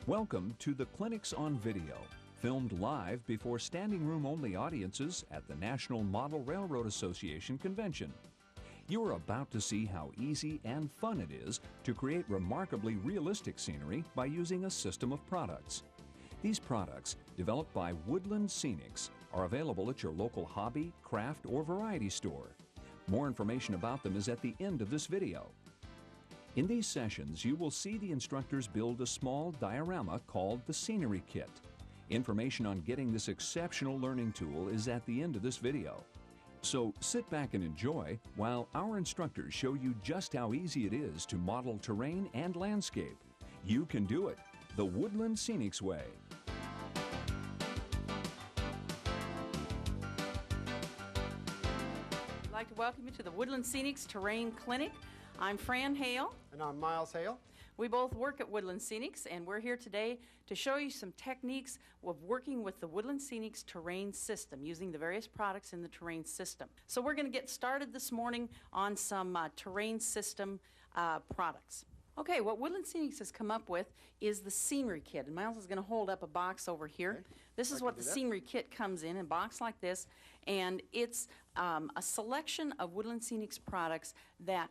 Welcome to the Clinics on Video, filmed live before standing room only audiences at the National Model Railroad Association convention. You are about to see how easy and fun it is to create remarkably realistic scenery by using a system of products. These products, developed by Woodland Scenics, are available at your local hobby, craft, or variety store. More information about them is at the end of this video. In these sessions, you will see the instructors build a small diorama called the Scenery Kit. Information on getting this exceptional learning tool is at the end of this video. So sit back and enjoy while our instructors show you just how easy it is to model terrain and landscape. You can do it the Woodland Scenics way. I'd like to welcome you to the Woodland Scenics Terrain Clinic. I'm Fran Hale. And I'm Miles Hale. We both work at Woodland Scenics, and we're here today to show you some techniques of working with the Woodland Scenics terrain system, using the various products in the terrain system. So we're going to get started this morning on some terrain system products. Okay, what Woodland Scenics has come up with is the Scenery Kit, and Miles is going to hold up a box over here. Okay. This is what the Scenery Kit comes in a box like this, and it's a selection of Woodland Scenics products that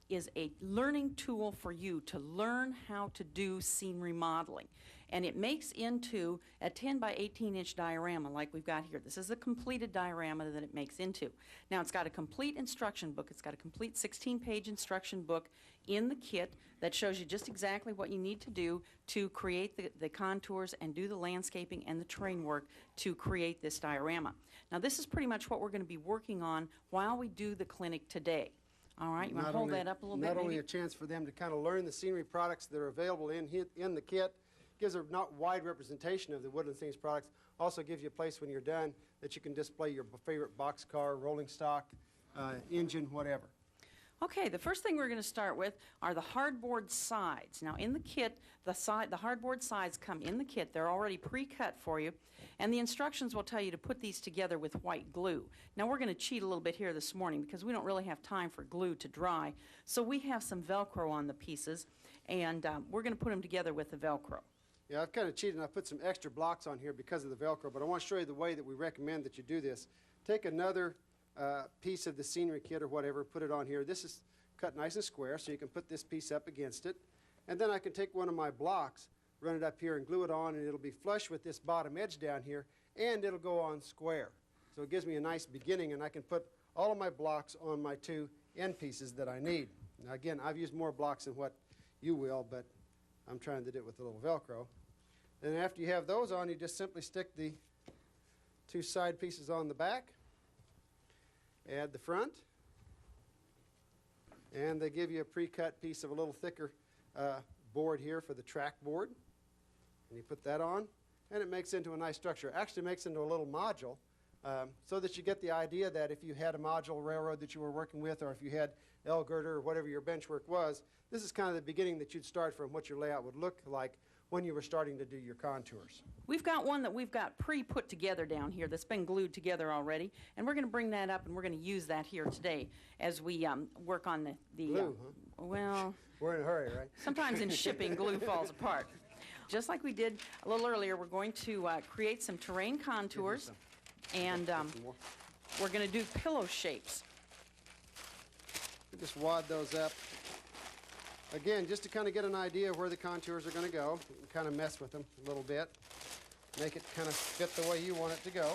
is a learning tool for you to learn how to do scenery modeling. And it makes into a 10 by 18 inch diorama like we've got here. This is a completed diorama that it makes into. Now it's got a complete instruction book. It's got a complete 16-page instruction book in the kit that shows you just exactly what you need to do to create the contours and do the landscaping and the terrain work to create this diorama. Now this is pretty much what we're going to be working on while we do the clinic today. All right, you want to hold that up a little bit? Not only a chance for them to kind of learn the scenery products that are available in the kit, gives a not wide representation of the Woodland Scenics products, also gives you a place when you're done that you can display your favorite boxcar, rolling stock, engine, whatever. Okay, the first thing we're going to start with are the hardboard sides. Now in the kit, the hardboard sides come in the kit. They're already pre-cut for you, and the instructions will tell you to put these together with white glue. Now we're going to cheat a little bit here this morning because we don't really have time for glue to dry, so we have some Velcro on the pieces, and we're going to put them together with the Velcro. Yeah, I've kind of cheated and I've put some extra blocks on here because of the Velcro, but I want to show you the way that we recommend that you do this. Take another piece of the Scenery Kit or whatever, put it on here. This is cut nice and square, so you can put this piece up against it. And then I can take one of my blocks, run it up here and glue it on, and it'll be flush with this bottom edge down here, and it'll go on square. So it gives me a nice beginning, and I can put all of my blocks on my two end pieces that I need. Now again, I've used more blocks than what you will, but I'm trying to do it with a little Velcro. And after you have those on, you just simply stick the two side pieces on the back. Add the front, and they give you a pre-cut piece of a little thicker board here for the track board, and you put that on, and it makes into a nice structure. It actually makes into a little module, so that you get the idea that if you had a module railroad that you were working with, or if you had L-girder or whatever your bench work was, this is kind of the beginning that you'd start from, what your layout would look like when you were starting to do your contours. We've got one that we've got pre-put together down here that's been glued together already, and we're going to bring that up and we're going to use that here today as we work on the glue, huh? Well, we're in a hurry, right? Sometimes in shipping glue falls apart. Just like we did a little earlier, we're going to create some terrain contours, and we're going to do pillow shapes. We just wad those up. Again, just to kind of get an idea of where the contours are going to go, you can kind of mess with them a little bit, make it kind of fit the way you want it to go.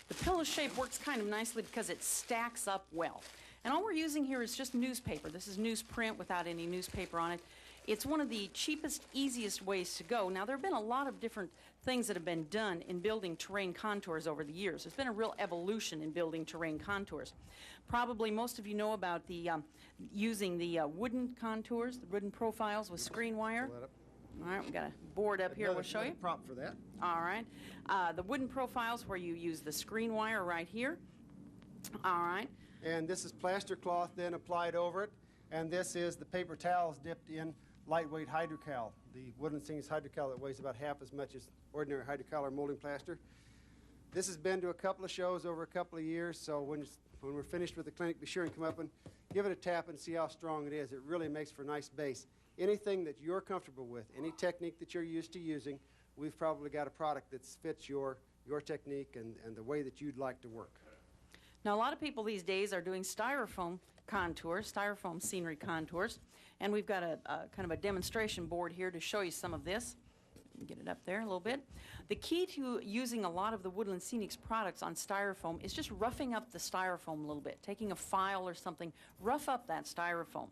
The pillow shape works kind of nicely because it stacks up well. And all we're using here is just newspaper. This is newsprint without any newspaper on it. It's one of the cheapest, easiest ways to go. Now, there have been a lot of different things that have been done in building terrain contours over the years. There's been a real evolution in building terrain contours. Probably most of you know about the using the wooden contours, the wooden profiles with screen wire. All right, we've got a board up here we'll show you. Prop for that. All right. The wooden profiles where you use the screen wire right here. All right. And this is plaster cloth then applied over it, and this is the paper towels dipped in lightweight hydrocal, the Woodland Scenics hydrocal that weighs about half as much as ordinary hydrocal or molding plaster. This has been to a couple of shows over a couple of years, so when we're finished with the clinic, be sure and come up and give it a tap and see how strong it is. It really makes for a nice base. anything that you're comfortable with, any technique that you're used to using, we've probably got a product that fits your technique and the way that you'd like to work. Now, a lot of people these days are doing styrofoam contours, styrofoam scenery contours, and we've got a kind of a demonstration board here to show you some of this. Get it up there a little bit. The key to using a lot of the Woodland Scenics products on styrofoam is just roughing up the styrofoam a little bit, taking a file or something, rough up that styrofoam.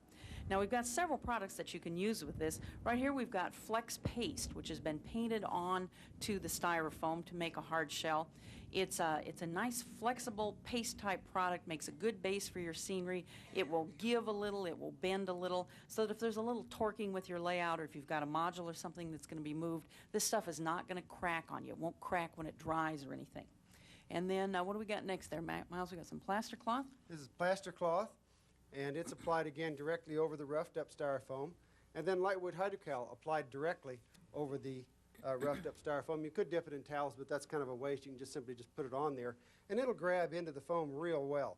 Now, we've got several products that you can use with this. Right here we've got Flex Paste, which has been painted on to the styrofoam to make a hard shell. It's a nice flexible paste type product, makes a good base for your scenery. It will give a little, it will bend a little, so that if there's a little torquing with your layout or if you've got a module or something that's going to be moved, this stuff is not going to crack on you. It won't crack when it dries or anything. And then what do we got next there, Miles? We got some plaster cloth. This is plaster cloth, and it's applied again directly over the roughed up styrofoam, and then lightweight hydrocal applied directly over the roughed up styrofoam. You could dip it in towels, but that's kind of a waste. You can just simply put it on there, and it'll grab into the foam real well.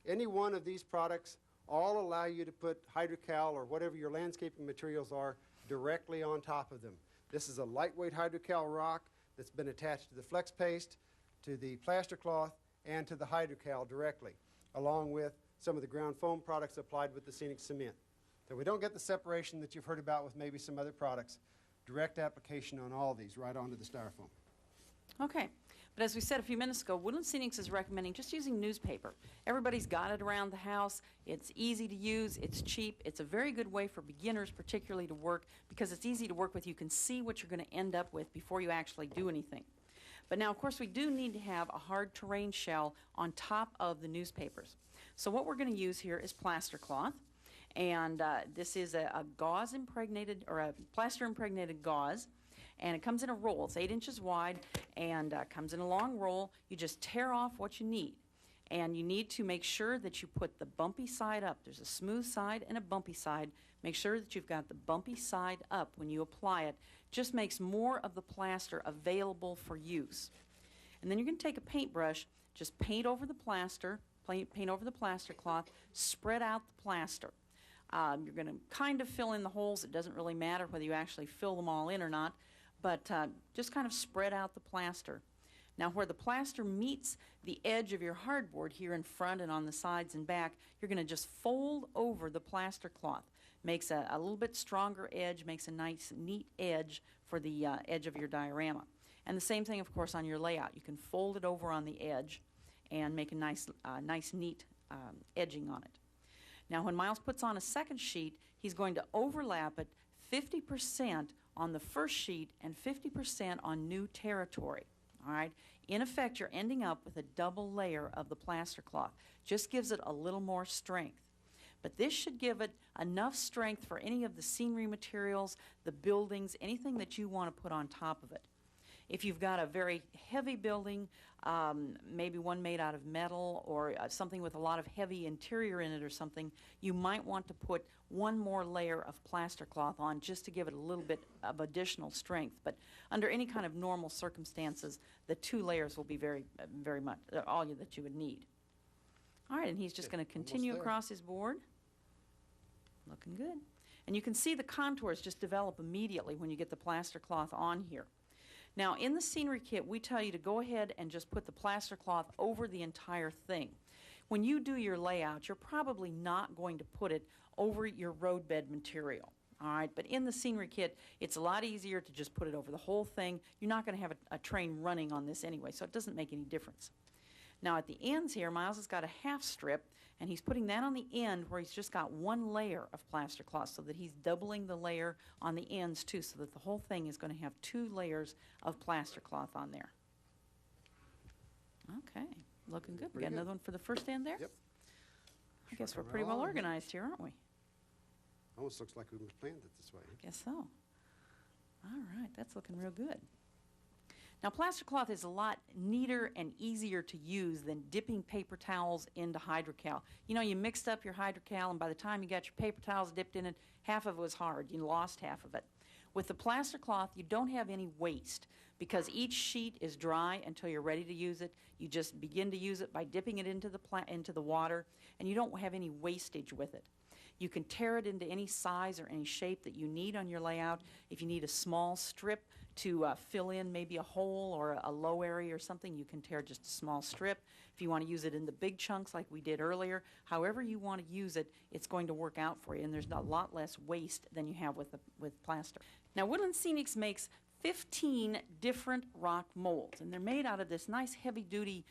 Any one of these products all allow you to put hydrocal or whatever your landscaping materials are directly on top of them. This is a lightweight hydrocal rock that's been attached to the flex paste, to the plaster cloth, and to the hydrocal directly, along with some of the ground foam products applied with the scenic cement. So we don't get the separation that you've heard about with maybe some other products. Direct application on all these right onto the styrofoam. Okay, but as we said a few minutes ago, Woodland Scenics is recommending just using newspaper. Everybody's got it around the house. It's easy to use. It's cheap. It's a very good way for beginners particularly to work because it's easy to work with. You can see what you're going to end up with before you actually do anything. But now, of course, we do need to have a hard terrain shell on top of the newspapers. So what we're going to use here is plaster cloth. And this is a gauze impregnated, or a plaster impregnated gauze, and it comes in a roll. It's 8 inches wide and comes in a long roll. You just tear off what you need, and you need to make sure that you put the bumpy side up. There's a smooth side and a bumpy side. Make sure that you've got the bumpy side up when you apply it. Just makes more of the plaster available for use. And then you're going to take a paintbrush, just paint over the plaster, paint over the plaster cloth, spread out the plaster. You're going to kind of fill in the holes. It doesn't really matter whether you actually fill them all in or not, but just kind of spread out the plaster. Now, where the plaster meets the edge of your hardboard here in front and on the sides and back, you're going to just fold over the plaster cloth. Makes a little bit stronger edge, makes a nice, neat edge for the edge of your diorama. And the same thing, of course, on your layout. You can fold it over on the edge and make a nice, neat edging on it. Now, when Miles puts on a second sheet, he's going to overlap it 50% on the first sheet and 50% on new territory. All right? In effect, you're ending up with a double layer of the plaster cloth. Just gives it a little more strength. But this should give it enough strength for any of the scenery materials, the buildings, anything that you want to put on top of it. If you've got a very heavy building, maybe one made out of metal or something with a lot of heavy interior in it or something, you might want to put one more layer of plaster cloth on just to give it a little bit of additional strength. But under any kind of normal circumstances, the 2 layers will be very much all that you would need. All right, and he's just going to continue across his board. Looking good. And you can see the contours just develop immediately when you get the plaster cloth on here. Now, in the scenery kit, we tell you to go ahead and just put the plaster cloth over the entire thing. When you do your layout, you're probably not going to put it over your roadbed material. All right, but in the scenery kit, it's a lot easier to just put it over the whole thing. You're not going to have a train running on this anyway, so it doesn't make any difference. Now, at the ends here, Miles has got a half strip, and he's putting that on the end where he's just got 1 layer of plaster cloth, so that he's doubling the layer on the ends too, so that the whole thing is going to have 2 layers of plaster cloth on there. Okay, looking good. We got another one for the first end there? Yep. I guess we're pretty well organized here, aren't we? Almost looks like we planned it this way. I guess so. All right, that's looking real good. Now, plaster cloth is a lot neater and easier to use than dipping paper towels into hydrocal. You know, you mixed up your hydrocal, and by the time you got your paper towels dipped in it, half of it was hard. You lost half of it. With the plaster cloth, you don't have any waste because each sheet is dry until you're ready to use it. You just begin to use it by dipping it into the water, and you don't have any wastage with it. You can tear it into any size or any shape that you need on your layout. If you need a small strip to fill in maybe a hole or a low area or something, you can tear just a small strip. If you want to use it in the big chunks like we did earlier, however you want to use it, it's going to work out for you, and there's a lot less waste than you have with plaster. Now, Woodland Scenics makes 15 different rock molds, and they're made out of this nice heavy-duty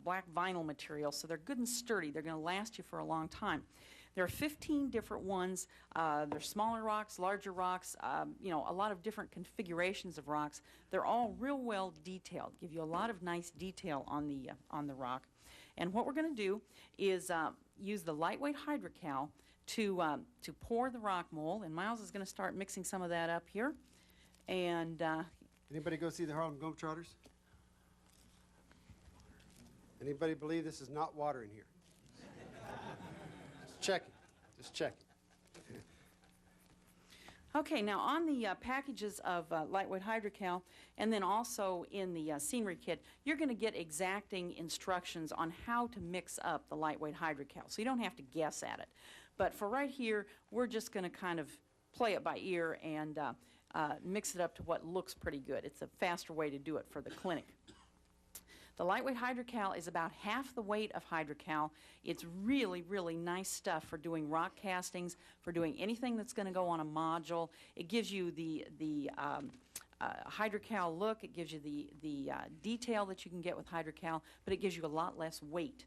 black vinyl material, so they're good and sturdy. They're going to last you for a long time. There are 15 different ones. There's smaller rocks, larger rocks, you know, a lot of different configurations of rocks. They're all real well detailed, give you a lot of nice detail on the rock. And what we're going to do is use the lightweight hydrocal to pour the rock mold, and Miles is going to start mixing some of that up here. And anybody go see the Harlem Globetrotters? Anybody believe this is not water in here? Just checking. Just checking. okay, now on the packages of lightweight hydrocal, and then also in the scenery kit, you're going to get exacting instructions on how to mix up the lightweight hydrocal, so you don't have to guess at it. But for right here, we're just going to kind of play it by ear and mix it up to what looks pretty good. It's a faster way to do it for the clinic. The lightweight hydrocal is about half the weight of hydrocal. It's really, really nice stuff for doing rock castings, for doing anything that's going to go on a module. It gives you the hydrocal look. It gives you the detail that you can get with hydrocal, but it gives you a lot less weight.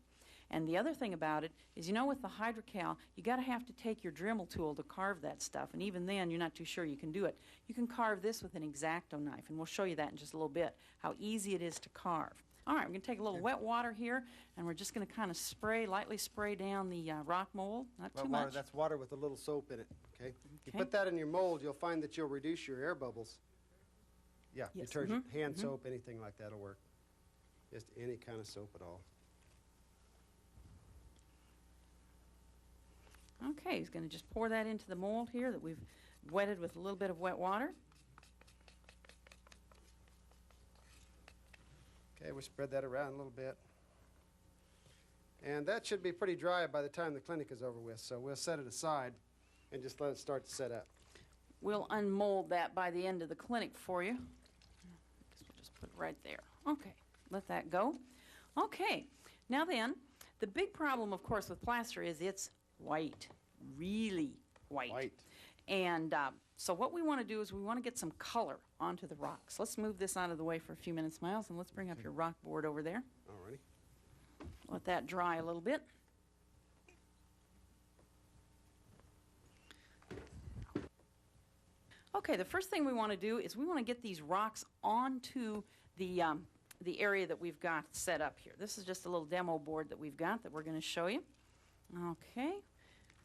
And the other thing about it is, you know, with the hydrocal, you got to have to take your Dremel tool to carve that stuff, and even then you're not too sure you can do it. You can carve this with an X-Acto knife, and we'll show you that in just a little bit, how easy it is to carve. All right, we're going to take a little wet water here, and we're just going to kind of lightly spray down the rock mold, not too much. That's water with a little soap in it, okay? You put that in your mold, you'll find that you'll reduce your air bubbles. Yeah, Yes. detergent, hand soap, anything like that will work. Just any kind of soap at all. Okay, he's going to just pour that into the mold here that we've wetted with a little bit of wet water. Okay, we'll spread that around a little bit. And that should be pretty dry by the time the clinic is over with, so we'll set it aside and just let it start to set up. We'll unmold that by the end of the clinic for you. I guess we'll just put it right there. Okay, let that go. Okay, now then, the big problem, of course, with plaster is it's white, really white. And so what we want to do is we want to get some color onto the rocks. Let's move this out of the way for a few minutes, Miles, and let's bring up your rock board over there. Alrighty. Let that dry a little bit. Okay, the first thing we want to do is we want to get these rocks onto the area that we've got set up here. This is just a little demo board that we've got that we're going to show you. Okay,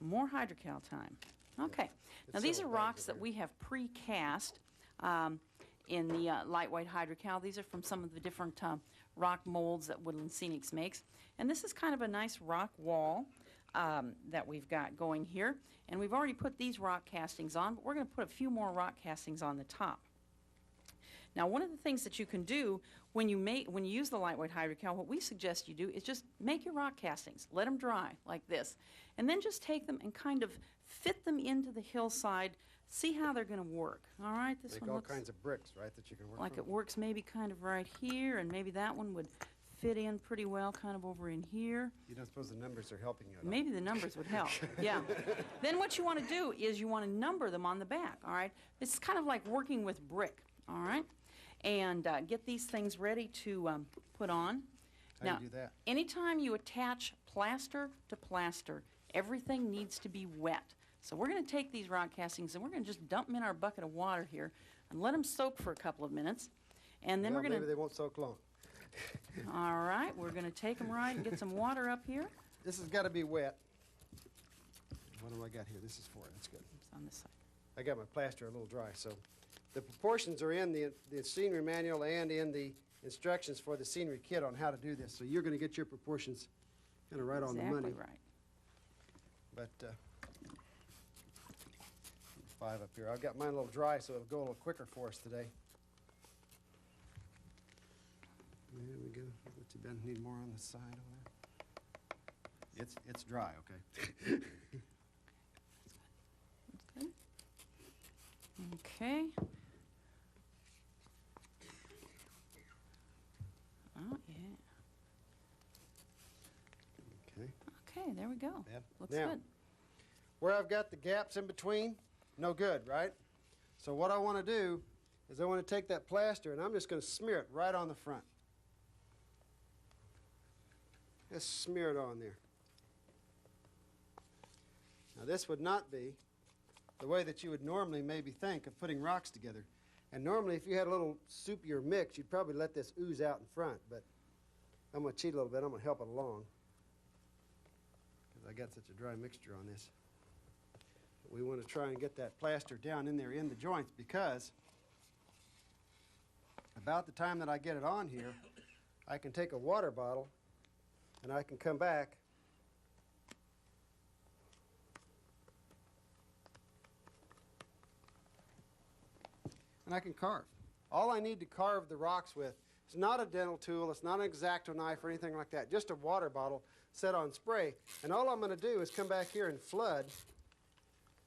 more hydrocal time. Okay, now these are rocks that we have pre-cast in the lightweight hydrocal. These are from some of the different rock molds that Woodland Scenics makes. And this is kind of a nice rock wall that we've got going here. And we've already put these rock castings on, but we're going to put a few more rock castings on the top. Now, one of the things that you can do when you use the lightweight hydrocal, what we suggest you do is just make your rock castings, let them dry like this, and then just take them and kind of fit them into the hillside, see how they're going to work. All right, this Make one all looks kinds of bricks, right, that you can work like from. it works maybe kind of right here, and maybe that one would fit in pretty well kind of over in here. You don't suppose the numbers are helping you at all? Maybe the numbers would help, yeah. Then what you want to do is you want to number them on the back, all right? It's kind of like working with brick, all right? And get these things ready to put on. How Now, do you do that? anytime you attach plaster to plaster, everything needs to be wet. So we're going to take these rock castings and we're going to just dump them in our bucket of water here and let them soak for a couple of minutes. And then Well, we're going maybe they won't soak long. all right, we're going to take them right and get some water up here. This has got to be wet. What do I got here? This is for it. That's good. It's on this side. I got my plaster a little dry, so the proportions are in the scenery manual and in the instructions for the scenery kit on how to do this. So you're going to get your proportions kind of right on the money. Exactly right. But 5 up here. I've got mine a little dry, so it'll go a little quicker for us today. There we go. What you been need more on the side over there? It's dry, okay. Okay. Oh, yeah. Okay. Okay, there we go. Bad. Looks Now, good. where I've got the gaps in between, no good, right? So what I want to do is I want to take that plaster and I'm just going to smear it right on the front. Just smear it on there. Now this would not be the way that you would normally maybe think of putting rocks together. And normally if you had a little soupier mix, you'd probably let this ooze out in front, but I'm going to cheat a little bit. I'm going to help it along because I got such a dry mixture on this. But we want to try and get that plaster down in there in the joints, because about the time that I get it on here, I can take a water bottle and I can come back and I can carve. All I need to carve the rocks with is not a dental tool, it's not an X-Acto knife or anything like that, just a water bottle set on spray. And all I'm going to do is come back here and flood.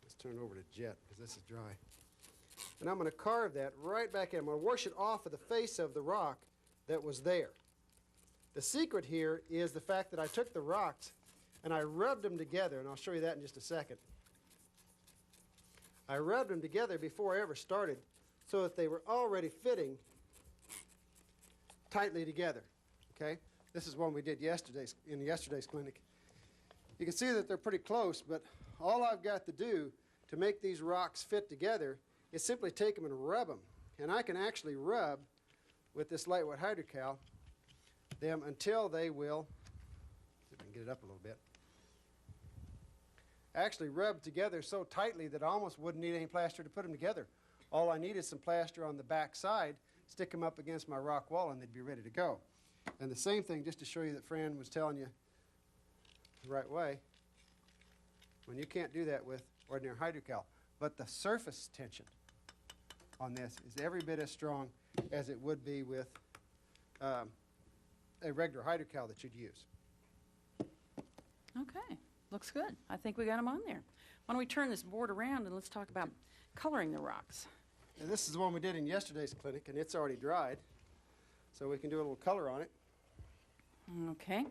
Let's turn over to jet because this is dry. And I'm going to carve that right back in. I'm going to wash it off of the face of the rock that was there. The secret here is the fact that I took the rocks and I rubbed them together, and I'll show you that in just a second. I rubbed them together before I ever started so that they were already fitting tightly together. Okay? This is one we did in yesterday's clinic. You can see that they're pretty close, but all I've got to do to make these rocks fit together is simply take them and rub them. And I can actually rub with this lightweight hydrocal them until they will, see if I can get it up a little bit, actually rub together so tightly that I almost wouldn't need any plaster to put them together. All I need is some plaster on the back side, stick them up against my rock wall, and they'd be ready to go. And the same thing, just to show you that Fran was telling you the right way, when you can't do that with ordinary hydrocal. But the surface tension on this is every bit as strong as it would be with a regular hydrocal that you'd use. Okay, looks good. I think we got them on there. Why don't we turn this board around and let's talk about coloring the rocks. And this is the one we did in yesterday's clinic, and it's already dried, so we can do a little color on it. Okay.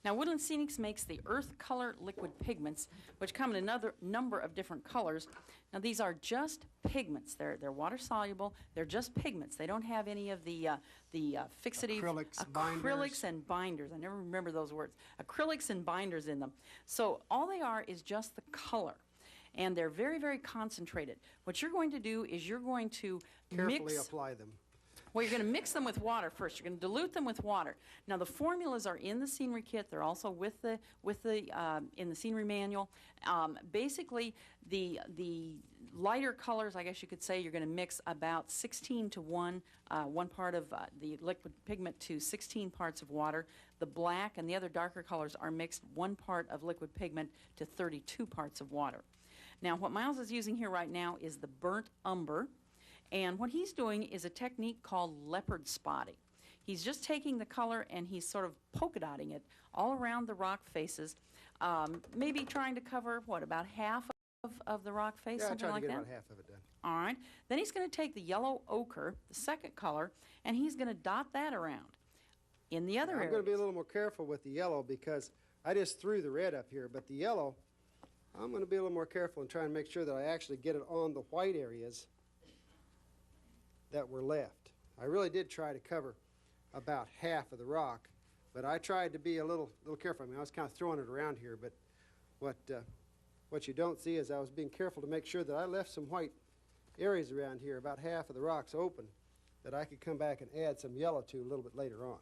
Now, Woodland Scenics makes the earth color liquid pigments, which come in another number of different colors. Now, these are just pigments. They're water soluble. They're just pigments. They don't have any of the fixative acrylics and binders. I never remember those words. Acrylics and binders in them. So all they are is just the color. And they're very, very concentrated. What you're going to do is you're going to carefully apply them. Well, you're going to mix them with water first. You're going to dilute them with water. Now, the formulas are in the scenery kit. They're also in the scenery manual. Basically, the lighter colors, I guess you could say, you're going to mix about 16 to 1, one part of the liquid pigment to 16 parts of water. The black and the other darker colors are mixed 1 part of liquid pigment to 32 parts of water. Now, what Miles is using here right now is the burnt umber. And what he's doing is a technique called leopard spotting. He's just taking the color and he's sort of polka dotting it all around the rock faces, maybe trying to cover, what, about half of the rock face, yeah, something like that? Yeah, I tried to get about half of it done. All right. Then he's going to take the yellow ochre, the second color, and he's going to dot that around in the other areas. I'm going to be a little more careful with the yellow because I just threw the red up here, but the yellow, I'm going to be a little more careful and try and make sure that I actually get it on the white areas that were left. I really did try to cover about half of the rock, but I tried to be a little careful. I mean, I was kind of throwing it around here, but what you don't see is I was being careful to make sure that I left some white areas around here, about half of the rocks open, that I could come back and add some yellow to a little bit later on.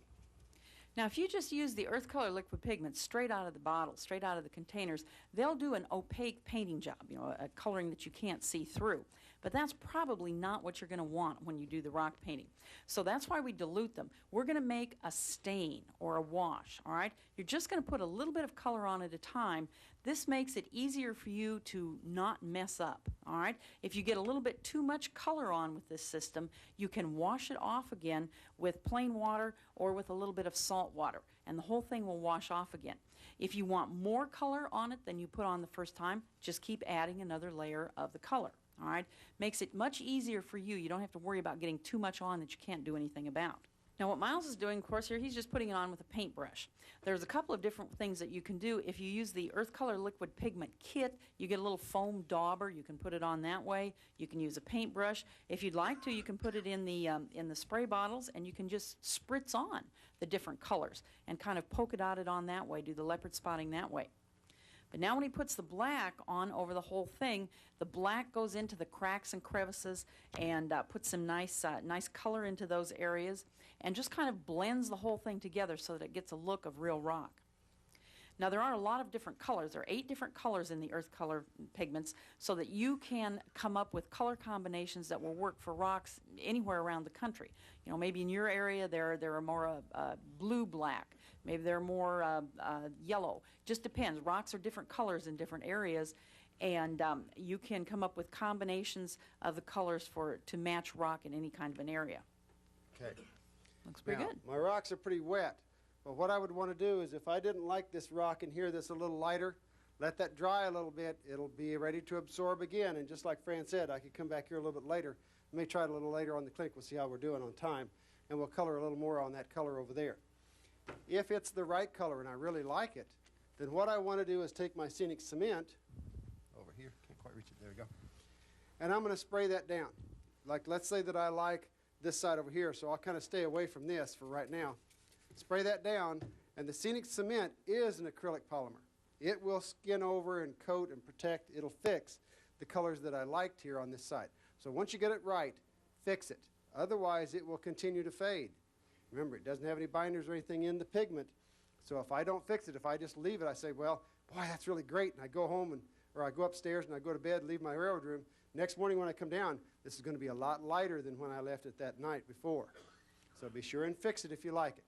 Now, if you just use the earth color liquid pigment straight out of the bottle, straight out of the containers, they'll do an opaque painting job, you know, a coloring that you can't see through. But that's probably not what you're going to want when you do the rock painting. So that's why we dilute them. We're going to make a stain or a wash, all right? You're just going to put a little bit of color on at a time. This makes it easier for you to not mess up, all right? If you get a little bit too much color on with this system, you can wash it off again with plain water or with a little bit of salt water, and the whole thing will wash off again. If you want more color on it than you put on the first time, just keep adding another layer of the color. All right, makes it much easier for you. You don't have to worry about getting too much on that you can't do anything about. Now what Miles is doing, of course, here, he's just putting it on with a paintbrush. There's a couple of different things that you can do. If you use the Earth Color Liquid Pigment Kit, you get a little foam dauber. You can put it on that way. You can use a paintbrush. If you'd like to, you can put it in the spray bottles, and you can just spritz on the different colors and kind of polka dot it on that way, do the leopard spotting that way. But now when he puts the black on over the whole thing, the black goes into the cracks and crevices and puts some nice color into those areas and just kind of blends the whole thing together so that it gets a look of real rock. Now there are a lot of different colors. There are 8 different colors in the Earth Color pigments so that you can come up with color combinations that will work for rocks anywhere around the country. You know, maybe in your area there are more blue-black. Maybe they're more yellow. Just depends. Rocks are different colors in different areas, and you can come up with combinations of the colors to match rock in any kind of an area. Okay. Looks pretty good. My rocks are pretty wet, but what I would want to do is if I didn't like this rock in here that's a little lighter, let that dry a little bit. It'll be ready to absorb again, and just like Fran said, I could come back here a little bit later. Let me try it a little later on the clinic. We'll see how we're doing on time, and we'll color a little more on that color over there. If it's the right color and I really like it, then what I want to do is take my scenic cement over here, can't quite reach it, there we go, and I'm going to spray that down. Like, let's say that I like this side over here, so I'll kind of stay away from this for right now. Spray that down, and the scenic cement is an acrylic polymer. It will skin over and coat and protect. It'll fix the colors that I liked here on this side. So once you get it right, fix it. Otherwise, it will continue to fade. Remember, it doesn't have any binders or anything in the pigment, so if I don't fix it, if I just leave it, I say, well, boy, that's really great, and I go home or I go upstairs and I go to bed, leave my railroad room. Next morning when I come down, this is going to be a lot lighter than when I left it that night before. So be sure and fix it if you like it.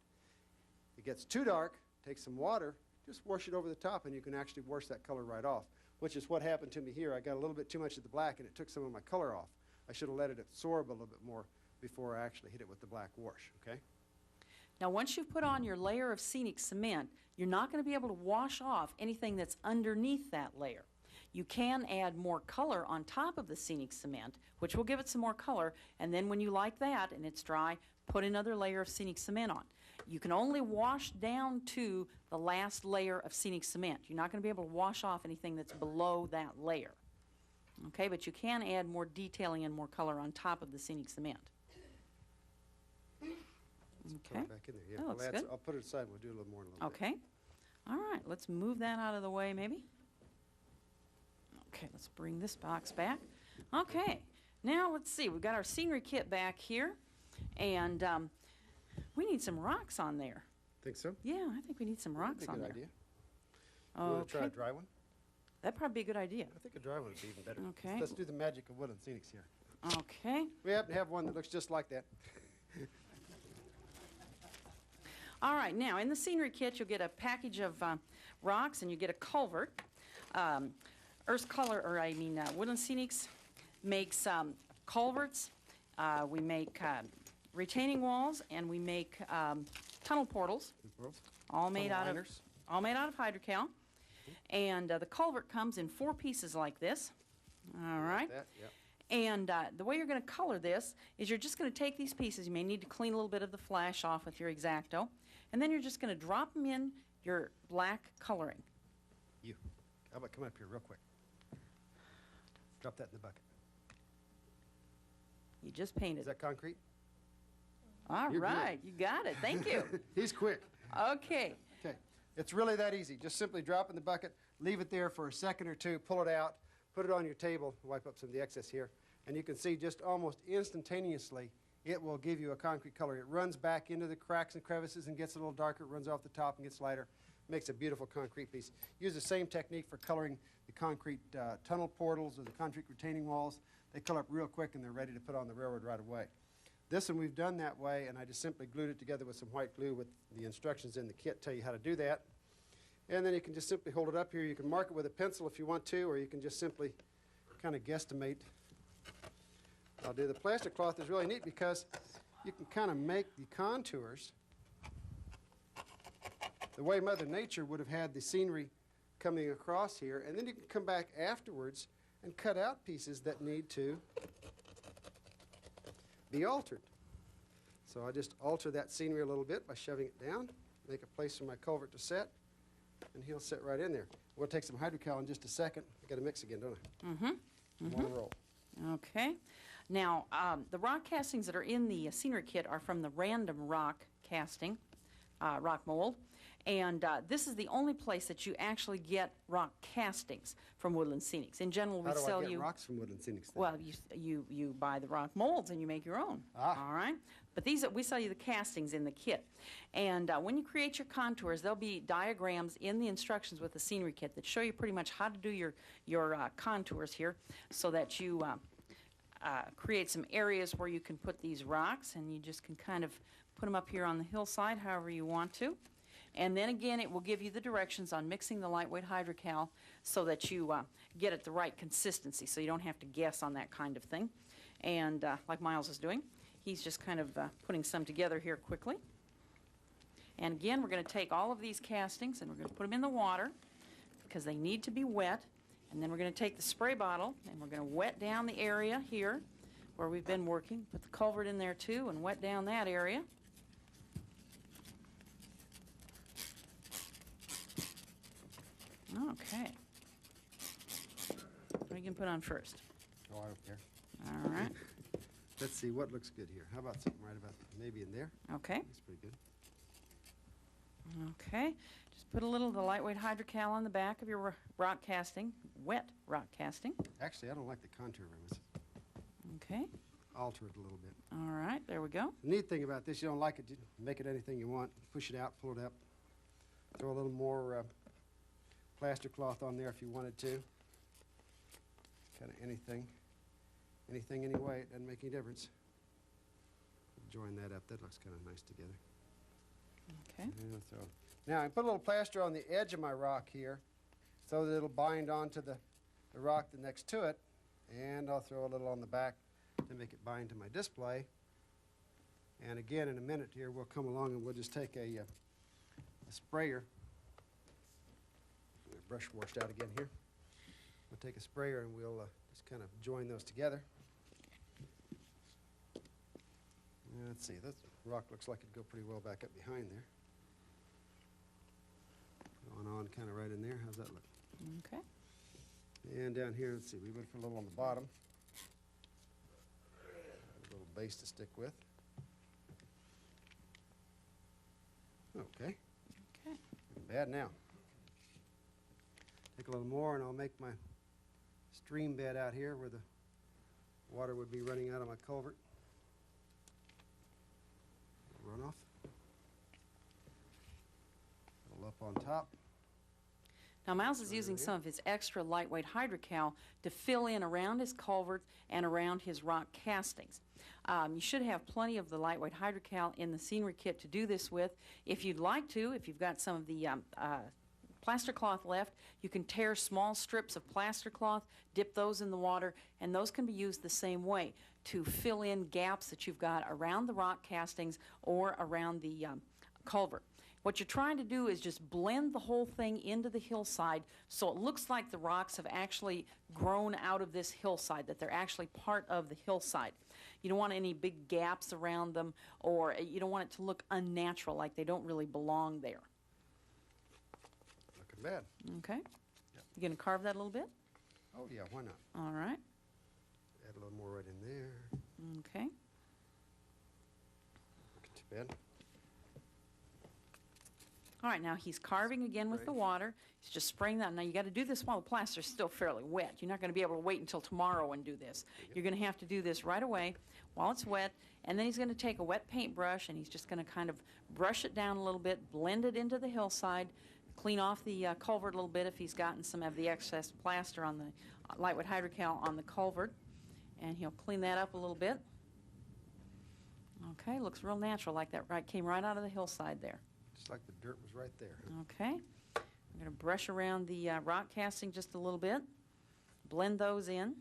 If it gets too dark, take some water, just wash it over the top, and you can actually wash that color right off, which is what happened to me here. I got a little bit too much of the black, and it took some of my color off. I should have let it absorb a little bit more before I actually hit it with the black wash, okay? Now once you've put on your layer of scenic cement, you're not going to be able to wash off anything that's underneath that layer. You can add more color on top of the scenic cement, which will give it some more color, and then when you like that and it's dry, put another layer of scenic cement on. You can only wash down to the last layer of scenic cement. You're not going to be able to wash off anything that's below that layer. Okay, but you can add more detailing and more color on top of the scenic cement. Put it back in there. Yeah, That looks good. I'll put it aside. We'll do a little more in a little bit. Okay. All right, let's move that out of the way maybe. Okay, let's bring this box back. Okay, now let's see. We've got our scenery kit back here, and we need some rocks on there. Think so? Yeah, I think we need some rocks on there. That'd be a good idea. You want to try a dry one? That'd probably be a good idea. I think a dry one would be even better. Okay. Let's do the magic of woodland scenics here. Okay. We happen to have one that looks just like that. All right, now in the scenery kit you'll get a package of rocks, and you get a culvert. Woodland Scenics makes culverts, we make retaining walls, and we make tunnel portals, all made out of hydrocal. And the culvert comes in 4 pieces like this. All right. That, yep. And the way you're going to color this is you're just going to take these pieces. You may need to clean a little bit of the flash off with your X-Acto. And then you're just going to drop them in your black coloring. How about come up here real quick? Drop that in the bucket. You just painted. Is that concrete? All You're right, you got it. Thank you. He's quick. Okay. Okay. It's really that easy. Just simply drop in the bucket, leave it there for a second or two, pull it out, put it on your table, wipe up some of the excess here, and you can see just almost instantaneously it will give you a concrete color. It runs back into the cracks and crevices and gets a little darker, runs off the top and gets lighter. Makes a beautiful concrete piece. Use the same technique for coloring the concrete tunnel portals or the concrete retaining walls. They color up real quick and they're ready to put on the railroad right away. This one we've done that way, and I just simply glued it together with some white glue with the instructions in the kit tell you how to do that. And then you can just simply hold it up here. You can mark it with a pencil if you want to, or you can just simply kind of guesstimate. I'll do the plastic cloth is really neat because you can kind of make the contours the way Mother Nature would have had the scenery coming across here, and then you can come back afterwards and cut out pieces that need to be altered. So I just alter that scenery a little bit by shoving it down, make a place for my culvert to set, and he'll sit right in there. We'll take some hydrocal in just a second. I got to mix again, don't I? Mm-hmm. One roll. Okay. Now, the rock castings that are in the scenery kit are from the random rock casting, rock mold. And this is the only place that you actually get rock castings from Woodland Scenics. In general, we How do sell I get you rocks from Woodland Scenics then? well, you buy the rock molds and you make your own. All right. But these we sell you the castings in the kit. And when you create your contours, there'll be diagrams in the instructions with the scenery kit that show you pretty much how to do your contours here, so that you create some areas where you can put these rocks, and you just can kind of put them up here on the hillside however you want to. And then again, it will give you the directions on mixing the lightweight hydrocal so that you get it the right consistency, so you don't have to guess on that kind of thing. And like Miles is doing, he's just kind of putting some together here quickly. And again, we're going to take all of these castings and we're going to put them in the water because they need to be wet. And then we're going to take the spray bottle and we're going to wet down the area here where we've been working. Put the culvert in there too and wet down that area. Okay. What are you going to put on first? Oh, I don't care. All right. Let's see what looks good here. How about something right about maybe in there? Okay. That's pretty good. Okay. Just put a little of the lightweight hydrocal on the back of your rock casting, wet rock casting. Actually, I don't like the contour very much. Okay. Alter it a little bit. All right. There we go. The neat thing about this, you don't like it, you make it anything you want. Push it out, pull it up. Throw a little more plaster cloth on there if you wanted to. Kind of anything anyway, it doesn't make any difference. Join that up, that looks kind of nice together. Okay. Yeah, so now I put a little plaster on the edge of my rock here so that it'll bind onto the rock that's next to it, and I'll throw a little on the back to make it bind to my display. And again, in a minute here, we'll come along and we'll just take a sprayer. Brush washed out again here. We'll take a sprayer and we'll just kind of join those together. Let's see, this rock looks like it'd go pretty well back up behind there. Going on kind of right in there. How's that look? Okay. And down here, let's see, we went for a little on the bottom. A little base to stick with. Okay. Okay. Bad now. Take a little more and I'll make my stream bed out here where the water would be running out of my culvert. Runoff. A little up on top. Now, Miles is using some of his extra lightweight hydrocal to fill in around his culvert and around his rock castings. You should have plenty of the lightweight hydrocal in the scenery kit to do this with. If you'd like to, if you've got some of the plaster cloth left, you can tear small strips of plaster cloth, dip those in the water, and those can be used the same way to fill in gaps that you've got around the rock castings or around the culvert. What you're trying to do is just blend the whole thing into the hillside so it looks like the rocks have actually grown out of this hillside, that they're actually part of the hillside. You don't want any big gaps around them, or you don't want it to look unnatural, like they don't really belong there. Looking bad. Okay. Yep. You going to carve that a little bit? Oh, yeah, why not? All right. Add a little more right in there. Okay. Not too bad. All right, now he's carving again with the water. He's just spraying that. Now you got to do this while the plaster's still fairly wet. You're not going to be able to wait until tomorrow and do this. You're going to have to do this right away while it's wet. And then he's going to take a wet paintbrush and he's just going to kind of brush it down a little bit, blend it into the hillside, clean off the culvert a little bit if he's gotten some of the excess plaster on the lightweight hydrocal on the culvert. And he'll clean that up a little bit. Okay, looks real natural, like that came right out of the hillside there. Just like the dirt was right there. Okay. I'm going to brush around the rock casting just a little bit. Blend those in.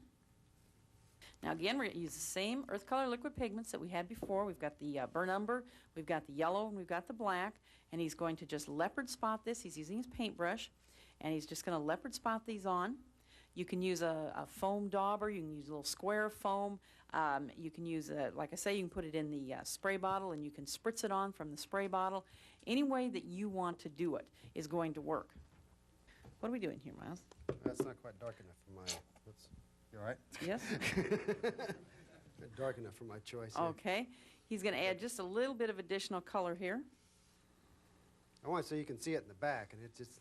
Now again, we're going to use the same earth color liquid pigments that we had before. We've got the burnt umber, we've got the yellow, and we've got the black. And he's going to just leopard spot this. He's using his paintbrush. And he's just going to leopard spot these on. You can use a foam dauber. You can use a little square of foam. You can use, like I say, you can put it in the spray bottle and you can spritz it on from the spray bottle. Any way that you want to do it is going to work. What are we doing here, Miles? That's not quite dark enough for my, you all right? Yes? Dark enough for my choice here. Okay. He's going to add just a little bit of additional color here. I want it so you can see it in the back, and it's just,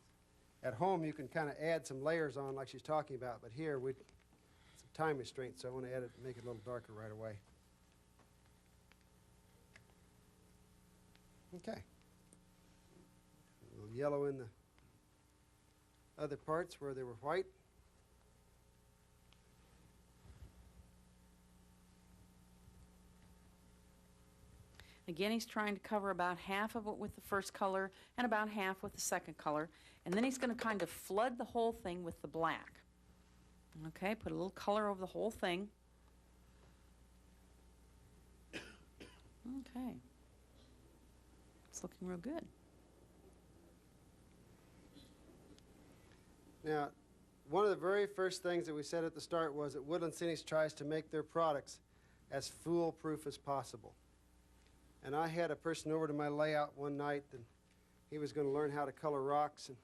at home you can kind of add some layers on like she's talking about, but here it's a time restraint, so I want to add it, make it a little darker right away. Okay. A little yellow in the other parts where they were white. Again, he's trying to cover about half of it with the first color and about half with the second color. And then he's going to kind of flood the whole thing with the black. Okay, put a little color over the whole thing. Okay. It's looking real good. Now, one of the very first things that we said at the start was that Woodland Scenics tries to make their products as foolproof as possible. And I had a person over to my layout one night, and he was going to learn how to color rocks. And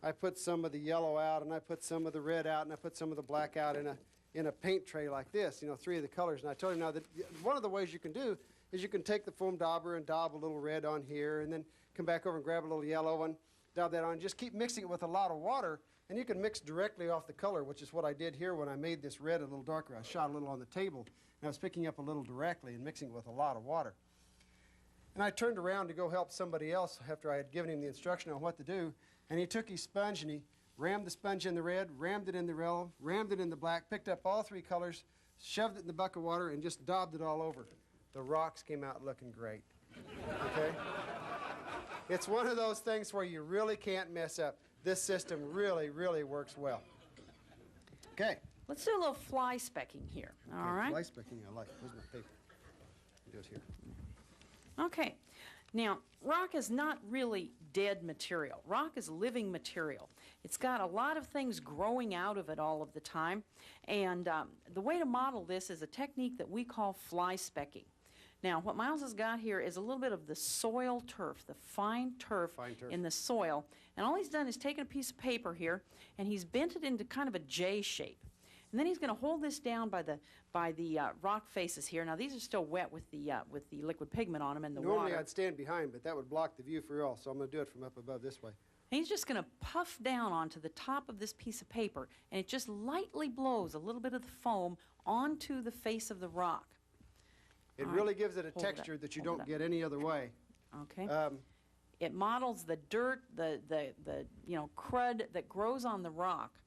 I put some of the yellow out, and I put some of the red out, and I put some of the black out in a paint tray like this, you know, 3 of the colors. And I told him now that one of the ways you can do is you can take the foam dauber and daub a little red on here, and then come back over and grab a little yellow and daub that on. Just keep mixing it with a lot of water, and you can mix directly off the color, which is what I did here when I made this red a little darker. I shot a little on the table, and I was picking up a little directly and mixing it with a lot of water. And I turned around to go help somebody else after I had given him the instruction on what to do, and he took his sponge and he rammed the sponge in the red, rammed it in the yellow, rammed it in the black, picked up all 3 colors, shoved it in the bucket of water, and just daubed it all over. The rocks came out looking great. Okay? It's one of those things where you really can't mess up. This system really, really works well. Okay. Let's do a little fly specking here. All right? Fly specking I like. Where's my paper? Do it here. Okay. Now, rock is not really dead material. Rock is living material. It's got a lot of things growing out of it all of the time. And the way to model this is a technique that we call fly specking. Now, what Miles has got here is a little bit of the soil turf, the fine turf in the soil. And all he's done is taken a piece of paper here, and he's bent it into kind of a J shape. And then he's going to hold this down by the rock faces here. Now these are still wet with the liquid pigment on them and the water. Normally I'd stand behind, but that would block the view for you all, so I'm going to do it from up above this way. And he's just going to puff down onto the top of this piece of paper, and it just lightly blows a little bit of the foam onto the face of the rock. It really gives it a texture that you don't get any other way. Okay. It models the dirt, the crud that grows on the rock.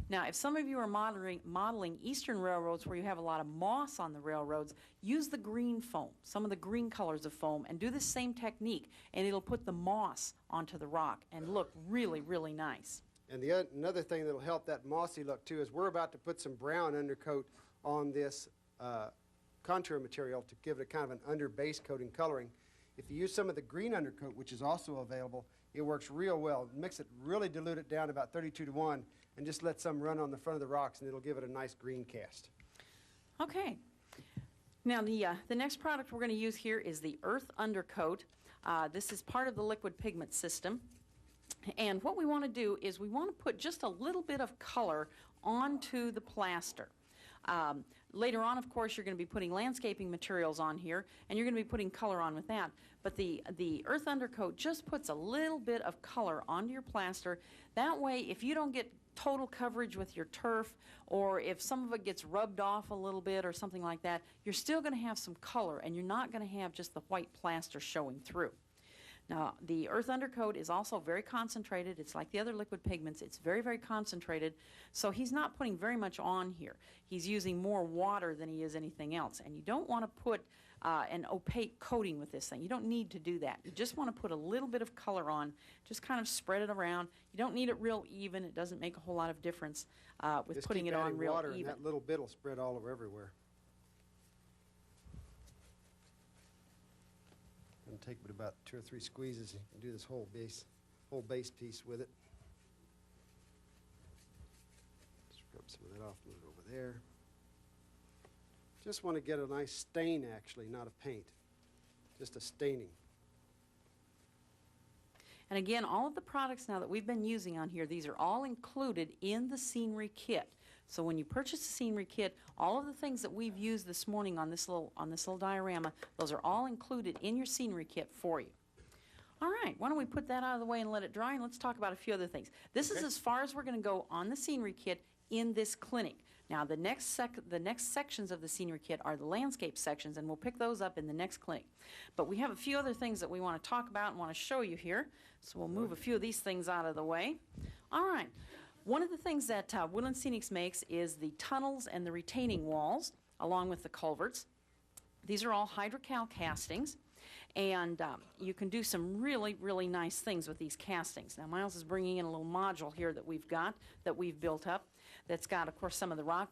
Now, if some of you are modeling eastern railroads where you have a lot of moss on the railroads, use the green foam, some of the green colors of foam, and do the same technique, and it'll put the moss onto the rock and look really, really nice. And another thing that'll help that mossy look, too, is we're about to put some brown undercoat on this contour material to give it a kind of an under base coating coloring. If you use some of the green undercoat, which is also available, it works real well. Mix it, really dilute it down about 32:1, and just let some run on the front of the rocks, and it'll give it a nice green cast. Okay. Now the next product we're going to use here is the earth undercoat. This is part of the liquid pigment system. And what we want to do is we want to put just a little bit of color onto the plaster. Later on, of course, you're going to be putting landscaping materials on here, and you're going to be putting color on with that. But the earth undercoat just puts a little bit of color onto your plaster. That way, if you don't get total coverage with your turf, or if some of it gets rubbed off a little bit or something like that, you're still going to have some color, and you're not going to have just the white plaster showing through. Now, the earth undercoat is also very concentrated. It's like the other liquid pigments. It's very, very concentrated. So he's not putting very much on here. He's using more water than he is anything else. And you don't want to put an opaque coating with this thing. You don't need to do that. You just want to put a little bit of color on. Just kind of spread it around. You don't need it real even. It doesn't make a whole lot of difference with just putting it on real water even. And that little bit will spread all over everywhere. It'll take but about 2 or 3 squeezes. You can do this whole base piece with it. Just Rub some of that off, move it over there. Just want to get a nice stain, actually, not a paint. Just a staining. And again, all of the products now that we've been using on here, these are all included in the scenery kit. So when you purchase the scenery kit, all of the things that we've used this morning on this little diorama, those are all included in your scenery kit for you. All right, why don't we put that out of the way and let it dry, and let's talk about a few other things. This is as far as we're going to go on the scenery kit in this clinic. Now, the next sections of the scenery kit are the landscape sections, and we'll pick those up in the next clinic. But we have a few other things that we want to talk about and want to show you here, so we'll move a few of these things out of the way. All right. One of the things that Woodland Scenics makes is the tunnels and the retaining walls, along with the culverts. These are all hydrocal castings, and you can do some really, really nice things with these castings. Now, Miles is bringing in a little module here that we've built up, that's got, of course, some of the rock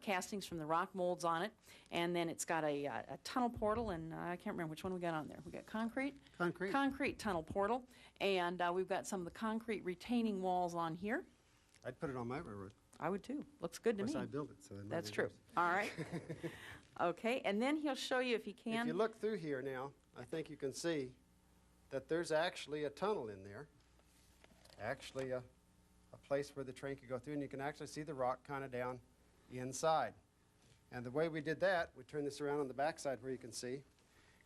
castings from the rock molds on it, and then it's got a tunnel portal, and I can't remember which one we got on there. We got concrete? Concrete tunnel portal, and we've got some of the concrete retaining walls on here. I'd put it on my railroad. I would too. Looks good to me. Of course, I built it, so that's true. All right. Okay, and then he'll show you, if he can. If you look through here now, I think you can see that there's actually a tunnel in there. Actually, a place where the train could go through, and you can actually see the rock kind of down inside. And the way we did that, we turn this around on the back side where you can see.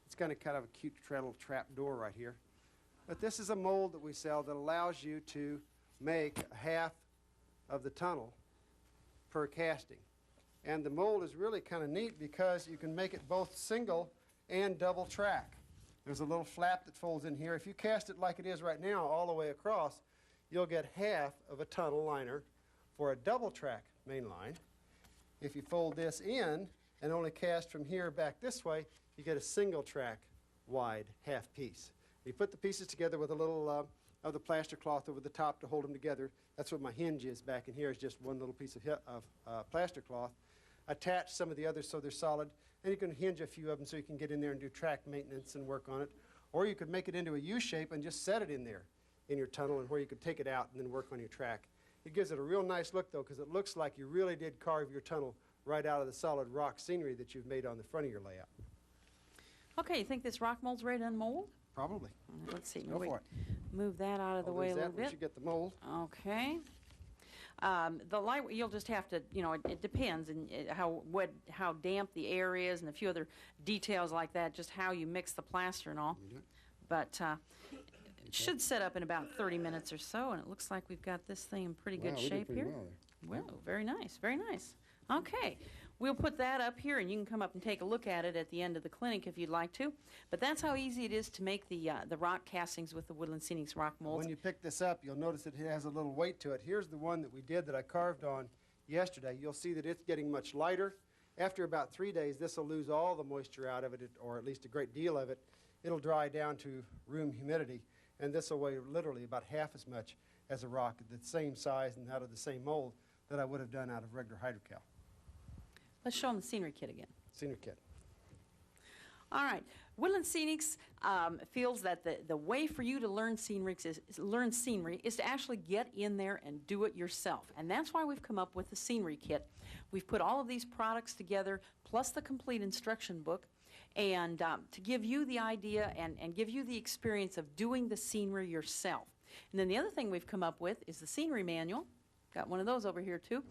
It's kind of a cute little trap door right here. But this is a mold that we sell that allows you to make half of the tunnel per casting. And the mold is really kind of neat because you can make it both single and double track. There's a little flap that folds in here. If you cast it like it is right now all the way across, you'll get half of a tunnel liner for a double track main line. If you fold this in and only cast from here back this way, you get a single track wide half piece. You put the pieces together with a little of the plaster cloth over the top to hold them together. That's what my hinge is back in here, is just one little piece of plaster cloth. Attach some of the others so they're solid, and you can hinge a few of them so you can get in there and do track maintenance and work on it. Or you could make it into a U shape and just set it in there in your tunnel, and where you could take it out and then work on your track. It gives it a real nice look, though, because it looks like you really did carve your tunnel right out of the solid rock scenery that you've made on the front of your layout. Okay, you think this rock mold's ready to unmold? Probably. Let's see. Go for it. Move that out of the way a little bit. You get the mold. Okay. The light, you'll just have to, it depends and how damp the air is and a few other details like that, just how you mix the plaster and all. But it should set up in about 30 minutes or so, and it looks like we've got this thing in pretty good shape here. Well, very nice, very nice. Okay. We'll put that up here, and you can come up and take a look at it at the end of the clinic if you'd like to. But that's how easy it is to make the rock castings with the Woodland Scenics rock molds. When you pick this up, you'll notice that it has a little weight to it. Here's the one that we did that I carved on yesterday. You'll see that it's getting much lighter. After about 3 days, this will lose all the moisture out of it, or at least a great deal of it. It'll dry down to room humidity, and this will weigh literally about half as much as a rock the same size and out of the same mold that I would have done out of regular hydrocal. Let's show them the scenery kit again. Scenery kit. All right. Woodland Scenics feels that the way for you to learn scenery is to actually get in there and do it yourself. And that's why we've come up with the scenery kit. We've put all of these products together, plus the complete instruction book, and to give you the idea and give you the experience of doing the scenery yourself. And then the other thing we've come up with is the scenery manual. Got one of those over here, too.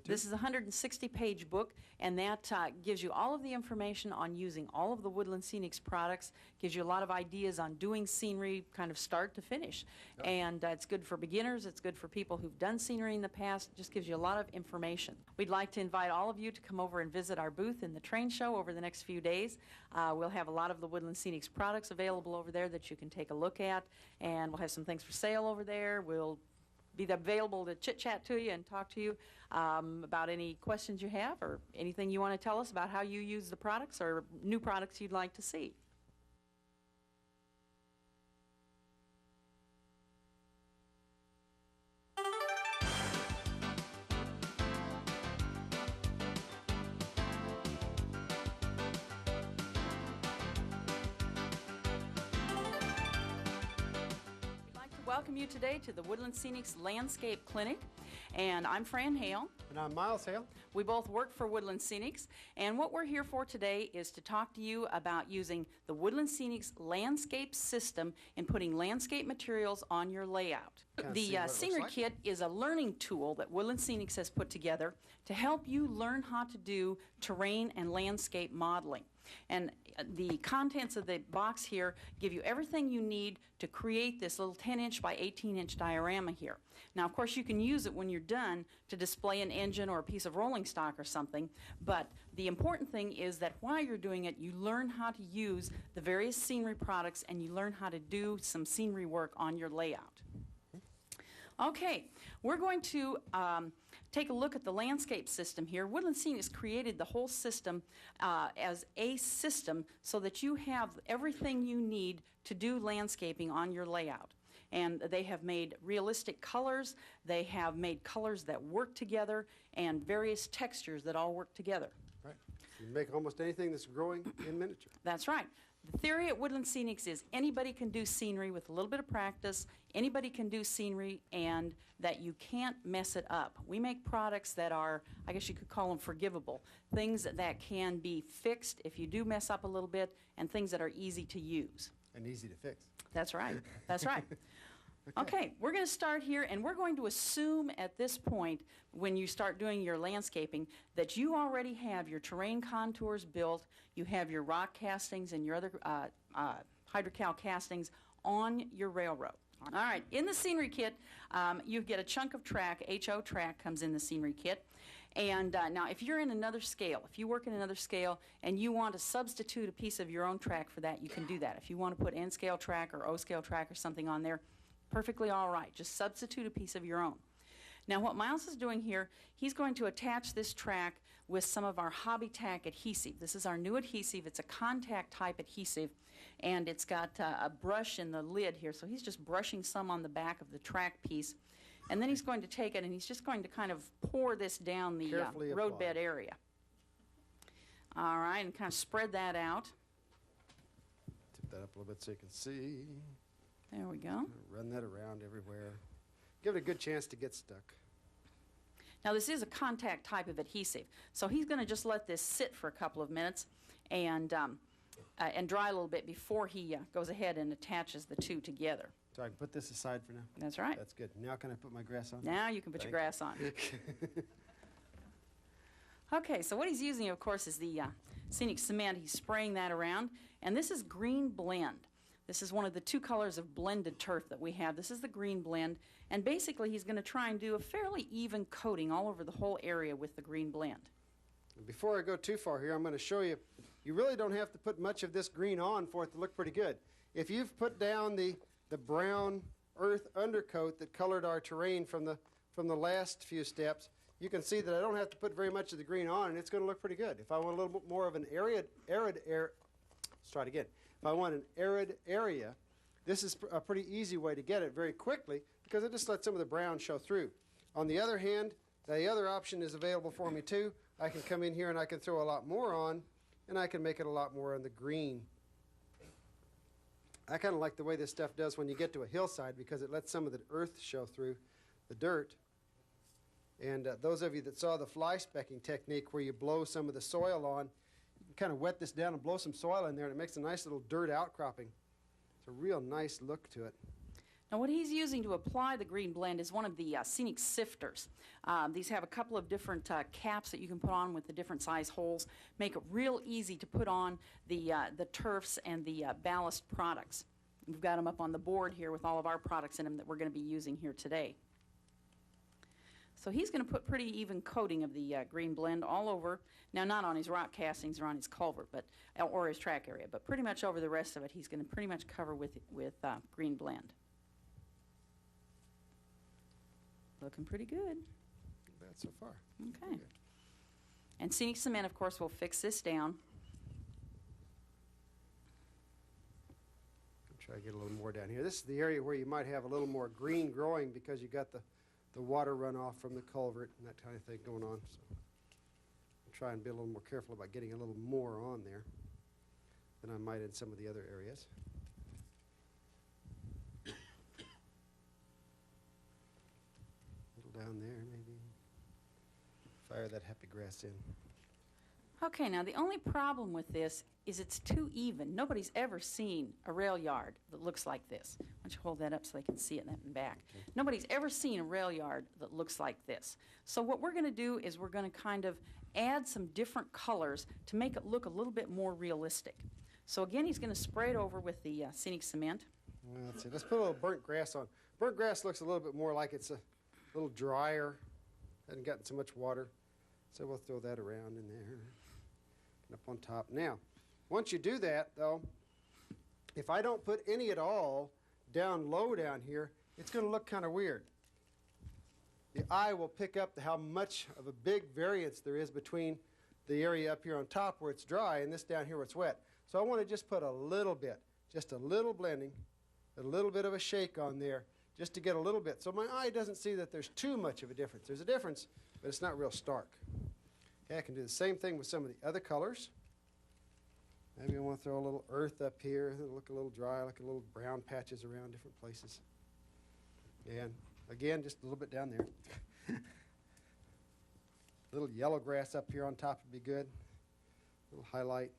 This is a 160-page book, and that gives you all of the information on using all of the Woodland Scenics products, gives you a lot of ideas on doing scenery kind of start to finish. Yep. And it's good for beginners. It's good for people who've done scenery in the past. It just gives you a lot of information. We'd like to invite all of you to come over and visit our booth in the train show over the next few days. We'll have a lot of the Woodland Scenics products available over there that you can take a look at, and we'll have some things for sale over there. We'll be available to chit-chat to you and talk to you about any questions you have or anything you want to tell us about how you use the products or new products you'd like to see. Welcome you today to the Woodland Scenics Landscape Clinic. And I'm Fran Hale. And I'm Miles Hale. We both work for Woodland Scenics, and what we're here for today is to talk to you about using the Woodland Scenics landscape system in putting landscape materials on your layout. The Scenery Kit is a learning tool that Woodland Scenics has put together to help you learn how to do terrain and landscape modeling. And the contents of the box here give you everything you need to create this little 10-inch by 18-inch diorama here. Now, of course, you can use it when you're done to display an engine or a piece of rolling stock or something, but the important thing is that while you're doing it, you learn how to use the various scenery products and you learn how to do some scenery work on your layout. Okay, we're going to take a look at the landscape system here. Woodland Scenics created the whole system as a system so that you have everything you need to do landscaping on your layout. And they have made realistic colors, they have made colors that work together, and various textures that all work together. Right. You make almost anything that's growing in miniature. That's right. The theory at Woodland Scenics is anybody can do scenery with a little bit of practice, anybody can do scenery, and that you can't mess it up. We make products that are, I guess you could call them forgivable, things that can be fixed if you do mess up a little bit, and things that are easy to use. And easy to fix. That's right. That's right. Okay, we're going to start here, and we're going to assume at this point, when you start doing your landscaping, that you already have your terrain contours built, you have your rock castings and your other hydrocal castings on your railroad. All right, in the Scenery Kit, you get a chunk of track, HO track comes in the Scenery Kit. And now, if you're in another scale, if you work in another scale and you want to substitute a piece of your own track for that, you can do that. If you want to put N-scale track or O-scale track or something on there, perfectly all right. Just substitute a piece of your own. Now, what Miles is doing here, he's going to attach this track with some of our Hobby Tack adhesive. This is our new adhesive. It's a contact type adhesive, and it's got a brush in the lid here, so he's just brushing some on the back of the track piece. And then he's going to take it and he's just going to kind of pour this down the roadbed area. All right, and kind of spread that out. Tip that up a little bit so you can see. There we go. Run that around everywhere. Give it a good chance to get stuck. Now, this is a contact type of adhesive, so he's going to just let this sit for a couple of minutes and dry a little bit before he goes ahead and attaches the two together. So I can put this aside for now? That's right. That's good. Now can I put my grass on? Now you can put your grass on. Okay, so what he's using, of course, is the scenic cement. He's spraying that around, and this is green blend. This is one of the two colors of blended turf that we have. This is the green blend, and basically he's going to try and do a fairly even coating all over the whole area with the green blend. Before I go too far here, I'm going to show you, you really don't have to put much of this green on for it to look pretty good. If you've put down the brown earth undercoat that colored our terrain from the last few steps, you can see that I don't have to put very much of the green on, and it's going to look pretty good. If I want a little bit more of an arid let's try it again. If I want an arid area, this is a pretty easy way to get it very quickly because it just lets some of the brown show through. On the other hand, the other option is available for me too. I can come in here and I can throw a lot more on, and I can make it a lot more on the green. I kind of like the way this stuff does when you get to a hillside because it lets some of the earth show through the dirt. And those of you that saw the fly specking technique where you blow some of the soil on, you can kind of wet this down and blow some soil in there, and it makes a nice little dirt outcropping. It's a real nice look to it. Now, what he's using to apply the green blend is one of the scenic sifters. These have a couple of different caps that you can put on with the different size holes. Make it real easy to put on the turfs and the ballast products. We've got them up on the board here with all of our products in them that we're going to be using here today. So he's going to put pretty even coating of the green blend all over. Now, not on his rock castings or on his culvert, or his track area, but pretty much over the rest of it. He's going to pretty much cover with green blend. Looking pretty good. Not bad so far. Okay. And scenic cement, of course, will fix this down. Try to get a little more down here. This is the area where you might have a little more green growing because you got the water runoff from the culvert and that kind of thing going on. So I'll try and be a little more careful about getting a little more on there than I might in some of the other areas. A little down there maybe. Fire that happy grass in. Okay, now the only problem with this is it's too even. Nobody's ever seen a rail yard that looks like this. Why don't you hold that up so they can see it in the back. Okay. Nobody's ever seen a rail yard that looks like this. So what we're going to do is we're going to kind of add some different colors to make it look a little bit more realistic. So again, he's going to spray it over with the scenic cement. Well, let's see. Let's put a little burnt grass on. Burnt grass looks a little bit more like it's a little drier. Hasn't gotten so much water. So we'll throw that around in there. And up on top. Now, once you do that, though, if I don't put any at all down low down here, it's going to look kind of weird. The eye will pick up how much of a big variance there is between the area up here on top where it's dry and this down here where it's wet. So I want to just put a little bit, just a little blending, a little bit of a shake on there, just to get a little bit. So my eye doesn't see that there's too much of a difference. There's a difference, but it's not real stark. Okay, I can do the same thing with some of the other colors. Maybe I want to throw a little earth up here. It'll look a little dry, like a little brown patches around different places. And again, just a little bit down there. A little yellow grass up here on top would be good. A little highlight.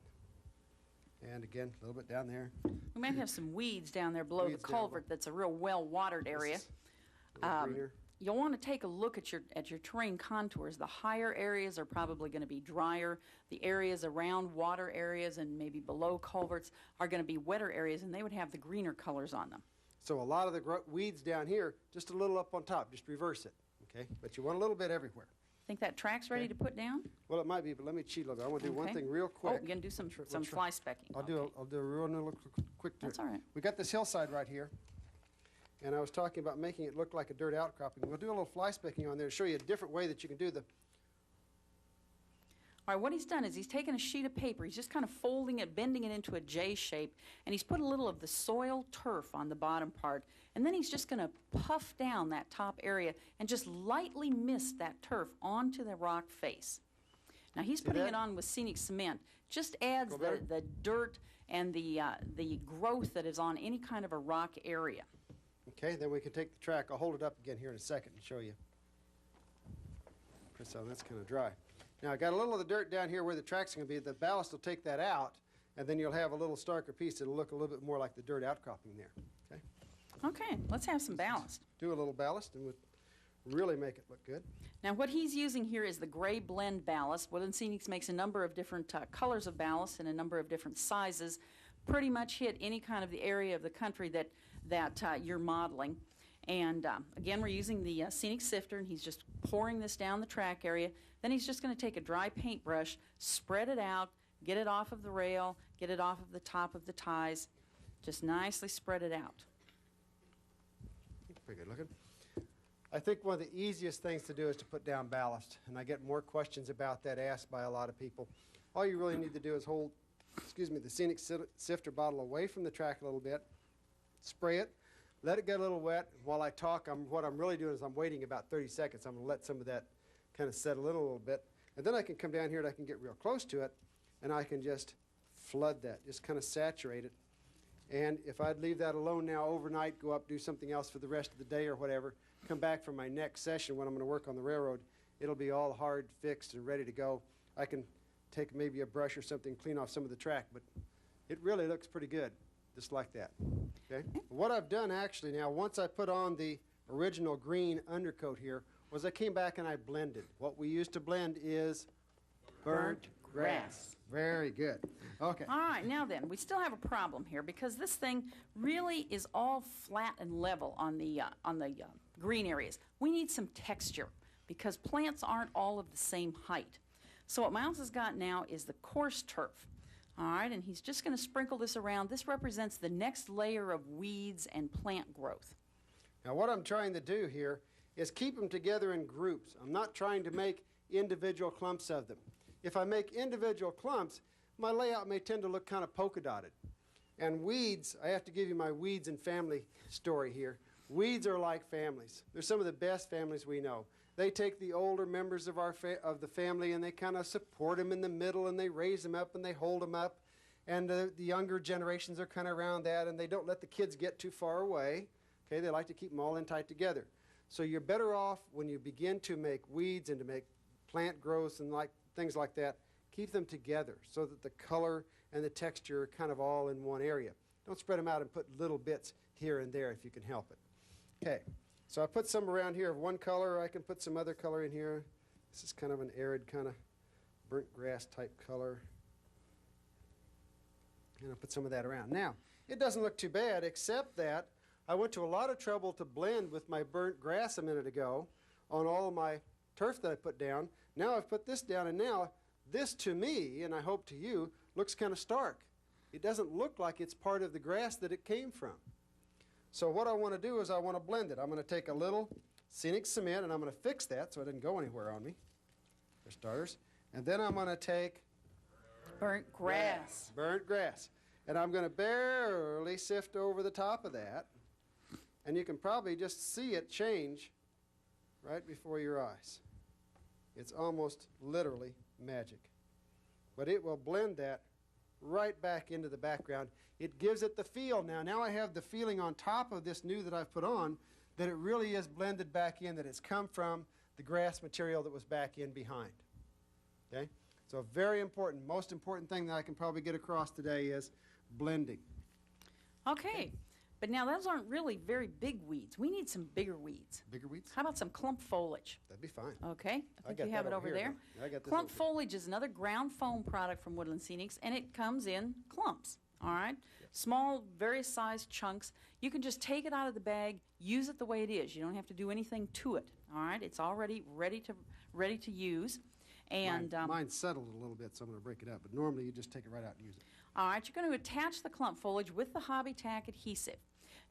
And again, a little bit down there. We might have some weeds down there below the culvert that's a real well-watered area. Greener. You'll want to take a look at your terrain contours. The higher areas are probably going to be drier. The areas around water areas and maybe below culverts are going to be wetter areas, and they would have the greener colors on them. So a lot of the weeds down here, just a little up on top. Just reverse it, okay? But you want a little bit everywhere. Think that track's ready to put down? Well, it might be, but let me cheat a little bit. I want to do one thing real quick. Oh, you're going to do some fly specking. I'll do a real little quick. That's all right. We got this hillside right here, and I was talking about making it look like a dirt outcropping. We'll do a little fly specking on there to show you a different way that you can do the. All right, what he's done is he's taken a sheet of paper, he's just kind of folding it, bending it into a J shape, and he's put a little of the soil turf on the bottom part, and then he's just going to puff down that top area and just lightly mist that turf onto the rock face. Now he's putting it on with scenic cement. Just adds the dirt and the growth that is on any kind of a rock area. Okay, then we can take the track. I'll hold it up again here in a second and show you. Press on, that's kind of dry. Now I got a little of the dirt down here where the track's going to be. The ballast will take that out, and then you'll have a little starker piece that'll look a little bit more like the dirt outcropping there. Okay. Okay, let's have some ballast. Do a little ballast, and we'll really make it look good. Now what he's using here is the gray blend ballast. Woodland Scenics makes a number of different colors of ballast in a number of different sizes. Pretty much hit any kind of the area of the country that you're modeling. And again, we're using the scenic sifter, and he's just pouring this down the track area. Then he's just going to take a dry paintbrush, spread it out, get it off of the rail, get it off of the top of the ties. Just nicely spread it out. Pretty good looking. I think one of the easiest things to do is to put down ballast, and I get more questions about that asked by a lot of people. All you really need to do is hold, the scenic sifter bottle away from the track a little bit, spray it, let it get a little wet. While I talk, what I'm really doing is I'm waiting about 30 seconds. I'm going to let some of that kind of settle in a little bit, and then I can come down here and I can get real close to it, and I can just flood that, just kind of saturate it. And if I'd leave that alone now overnight, go up, do something else for the rest of the day or whatever, come back for my next session when I'm going to work on the railroad, it'll be all hard, fixed, and ready to go. I can take maybe a brush or something, clean off some of the track, but it really looks pretty good, just like that. Okay? What I've done actually now, once I put on the original green undercoat here, was I came back and I blended. What we used to blend is burnt grass. Very good. Okay. All right, now then, we still have a problem here because this thing really is all flat and level on the green areas. We need some texture because plants aren't all of the same height. So what Miles has got now is the coarse turf. All right, and he's just going to sprinkle this around. This represents the next layer of weeds and plant growth. Now what I'm trying to do here is keep them together in groups. I'm not trying to make individual clumps of them. If I make individual clumps, my layout may tend to look kind of polka dotted. And weeds, I have to give you my weeds and family story here. Weeds are like families. They're some of the best families we know. They take the older members of the family and they kind of support them in the middle, and they raise them up and they hold them up. And the younger generations are kind of around that, and they don't let the kids get too far away. Okay, they like to keep them all in tight together. So you're better off when you begin to make weeds and to make plant growths and things like that, keep them together so that the color and the texture are kind of all in one area. Don't spread them out and put little bits here and there if you can help it. Okay, so I put some around here of one color. I can put some other color in here. This is kind of an arid, kind of burnt grass type color. And I'll put some of that around. Now, it doesn't look too bad, except that I went to a lot of trouble to blend with my burnt grass a minute ago on all of my turf that I put down. Now I've put this down, and now this to me, and I hope to you, looks kind of stark. It doesn't look like it's part of the grass that it came from. So what I want to do is I want to blend it. I'm going to take a little scenic cement, and I'm going to fix that so it didn't go anywhere on me, for starters. And then I'm going to take burnt grass. Burnt grass. And I'm going to barely sift over the top of that. And you can probably just see it change right before your eyes. It's almost literally magic. But it will blend that right back into the background. It gives it the feel now. Now I have the feeling on top of this new that I've put on that it really is blended back in, that it's come from the grass material that was back in behind. Okay? So very important, most important thing that I can probably get across today is blending. Okay, but now those aren't really very big weeds. We need some bigger weeds. Bigger weeds? How about some clump foliage? That'd be fine. Okay, I think you have it over there. I got this Clump over foliage is another ground foam product from Woodland Scenics, and it comes in clumps, all right? Yep. Small, various sized chunks. You can just take it out of the bag, use it the way it is. You don't have to do anything to it, all right? It's already ready to use. And mine's settled a little bit, so I'm going to break it up. But normally you just take it right out and use it. All right, you're going to attach the clump foliage with the hobby tack adhesive.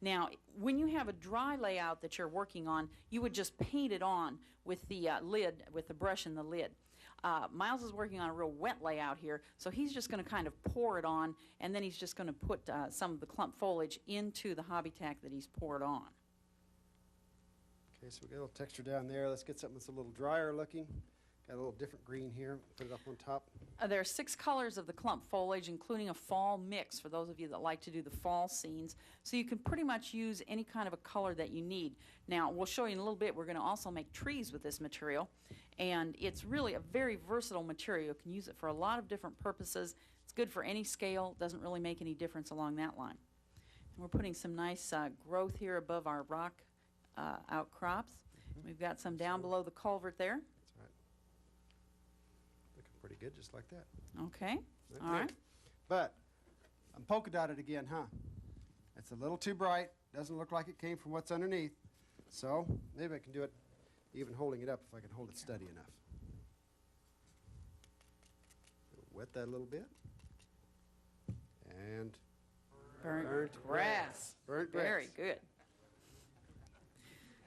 Now, when you have a dry layout that you're working on, you would just paint it on with the lid, with the brush and the lid. Miles is working on a real wet layout here, so he's just going to kind of pour it on, and then he's just going to put some of the clump foliage into the hobby tack that he's poured on. Okay, so we got a little texture down there. Let's get something that's a little drier looking. Got a little different green here. Put it up on top. There are 6 colors of the clump foliage, including a fall mix for those of you that like to do the fall scenes. So you can pretty much use any kind of a color that you need. Now, we'll show you in a little bit. We're going to also make trees with this material. And it's really a very versatile material. You can use it for a lot of different purposes. It's good for any scale. Doesn't really make any difference along that line. And we're putting some nice growth here above our rock outcrops. We've got some down below the culvert there. Pretty good, just like that. Okay, all right. But I'm polka dotted again, huh? It's a little too bright. Doesn't look like it came from what's underneath. So maybe I can do it even holding it up if I can hold it steady enough. Wet that a little bit. And burnt grass. Burnt grass. Very good.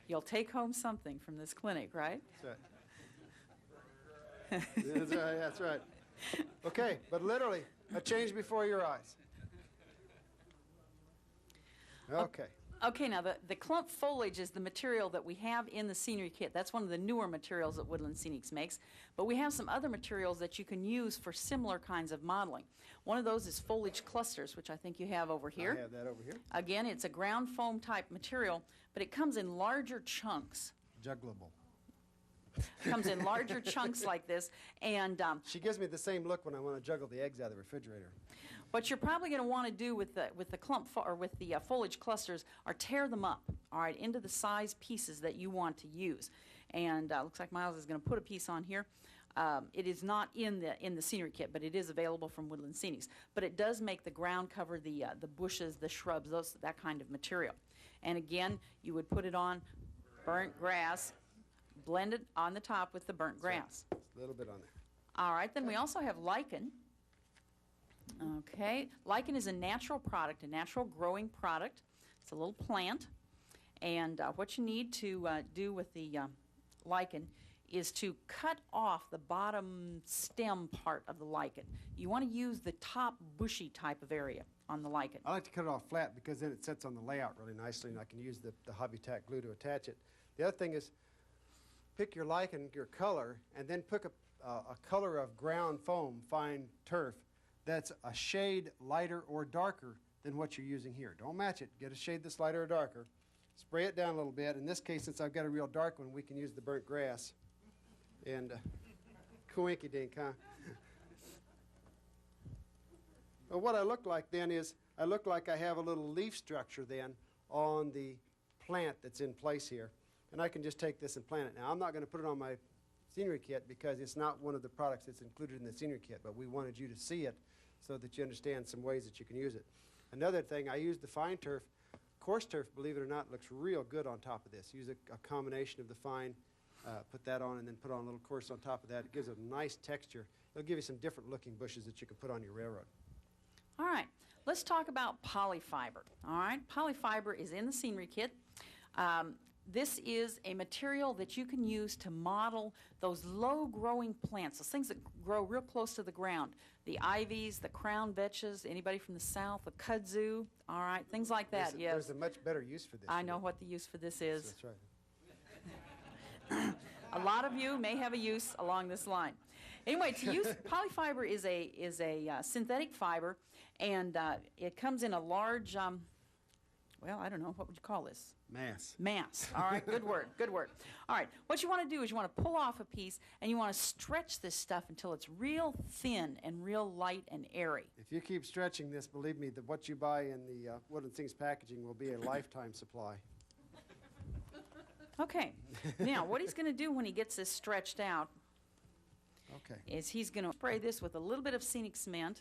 You'll take home something from this clinic, right? That's right. That's right, that's right. Okay, but literally, a change before your eyes. Okay. Okay, now the clump foliage is the material that we have in the scenery kit. That's one of the newer materials that Woodland Scenics makes. But we have some other materials that you can use for similar kinds of modeling. One of those is foliage clusters, which I think you have over here. I have that over here. Again, it's a ground foam type material, but it comes in larger chunks. Jugglable. Comes in larger chunks like this, and she gives me the same look when I want to juggle the eggs out of the refrigerator. What you're probably going to want to do with the clump or with the foliage clusters are tear them up, all right, into the size pieces that you want to use. And looks like Miles is going to put a piece on here. It is not in the scenery kit, but it is available from Woodland Scenics. But it does make the ground cover, the bushes, the shrubs, that kind of material. And again, you would put it on burnt grass. Blend it on the top with the burnt grass. A little bit on there. All right, then we also have lichen. Okay, lichen is a natural product, a natural growing product. It's a little plant. And what you need to do with the lichen is to cut off the bottom stem part of the lichen. You want to use the top bushy type of area on the lichen. I like to cut it off flat because then it sits on the layout really nicely and I can use the hobby tack glue to attach it. The other thing is, pick your lichen, your color, and then pick a color of ground foam, fine turf, that's a shade lighter or darker than what you're using here. Don't match it. Get a shade that's lighter or darker. Spray it down a little bit. In this case, since I've got a real dark one, we can use the burnt grass and Coinky-dink, huh? Well, what I look like then is I look like I have a little leaf structure then on the plant that's in place here. And I can just take this and plant it. Now, I'm not going to put it on my scenery kit because it's not one of the products that's included in the scenery kit, but we wanted you to see it so that you understand some ways that you can use it. Another thing, I use the fine turf. Coarse turf, believe it or not, looks real good on top of this. Use a combination of the fine, put that on, and then put on a little coarse on top of that. It gives a nice texture. It'll give you some different looking bushes that you can put on your railroad. All right, let's talk about polyfiber. All right, polyfiber is in the scenery kit. This is a material that you can use to model those low-growing plants, those things that grow real close to the ground. The ivies, the crown vetches, anybody from the south, the kudzu, all right, things like that, yes. There's a much better use for this. I know what the use for this is. That's right. A lot of you may have a use along this line. Anyway, to use polyfiber is a synthetic fiber, and it comes in a large, well, I don't know, what would you call this? Mass. Mass. All right, good word, good word. All right, what you want to do is you want to pull off a piece, and you want to stretch this stuff until it's real thin and real light and airy. If you keep stretching this, believe me, that what you buy in the Woodland Things packaging will be a lifetime supply. Okay, now what he's going to do when he gets this stretched out Okay. is he's going to spray this with a little bit of scenic cement,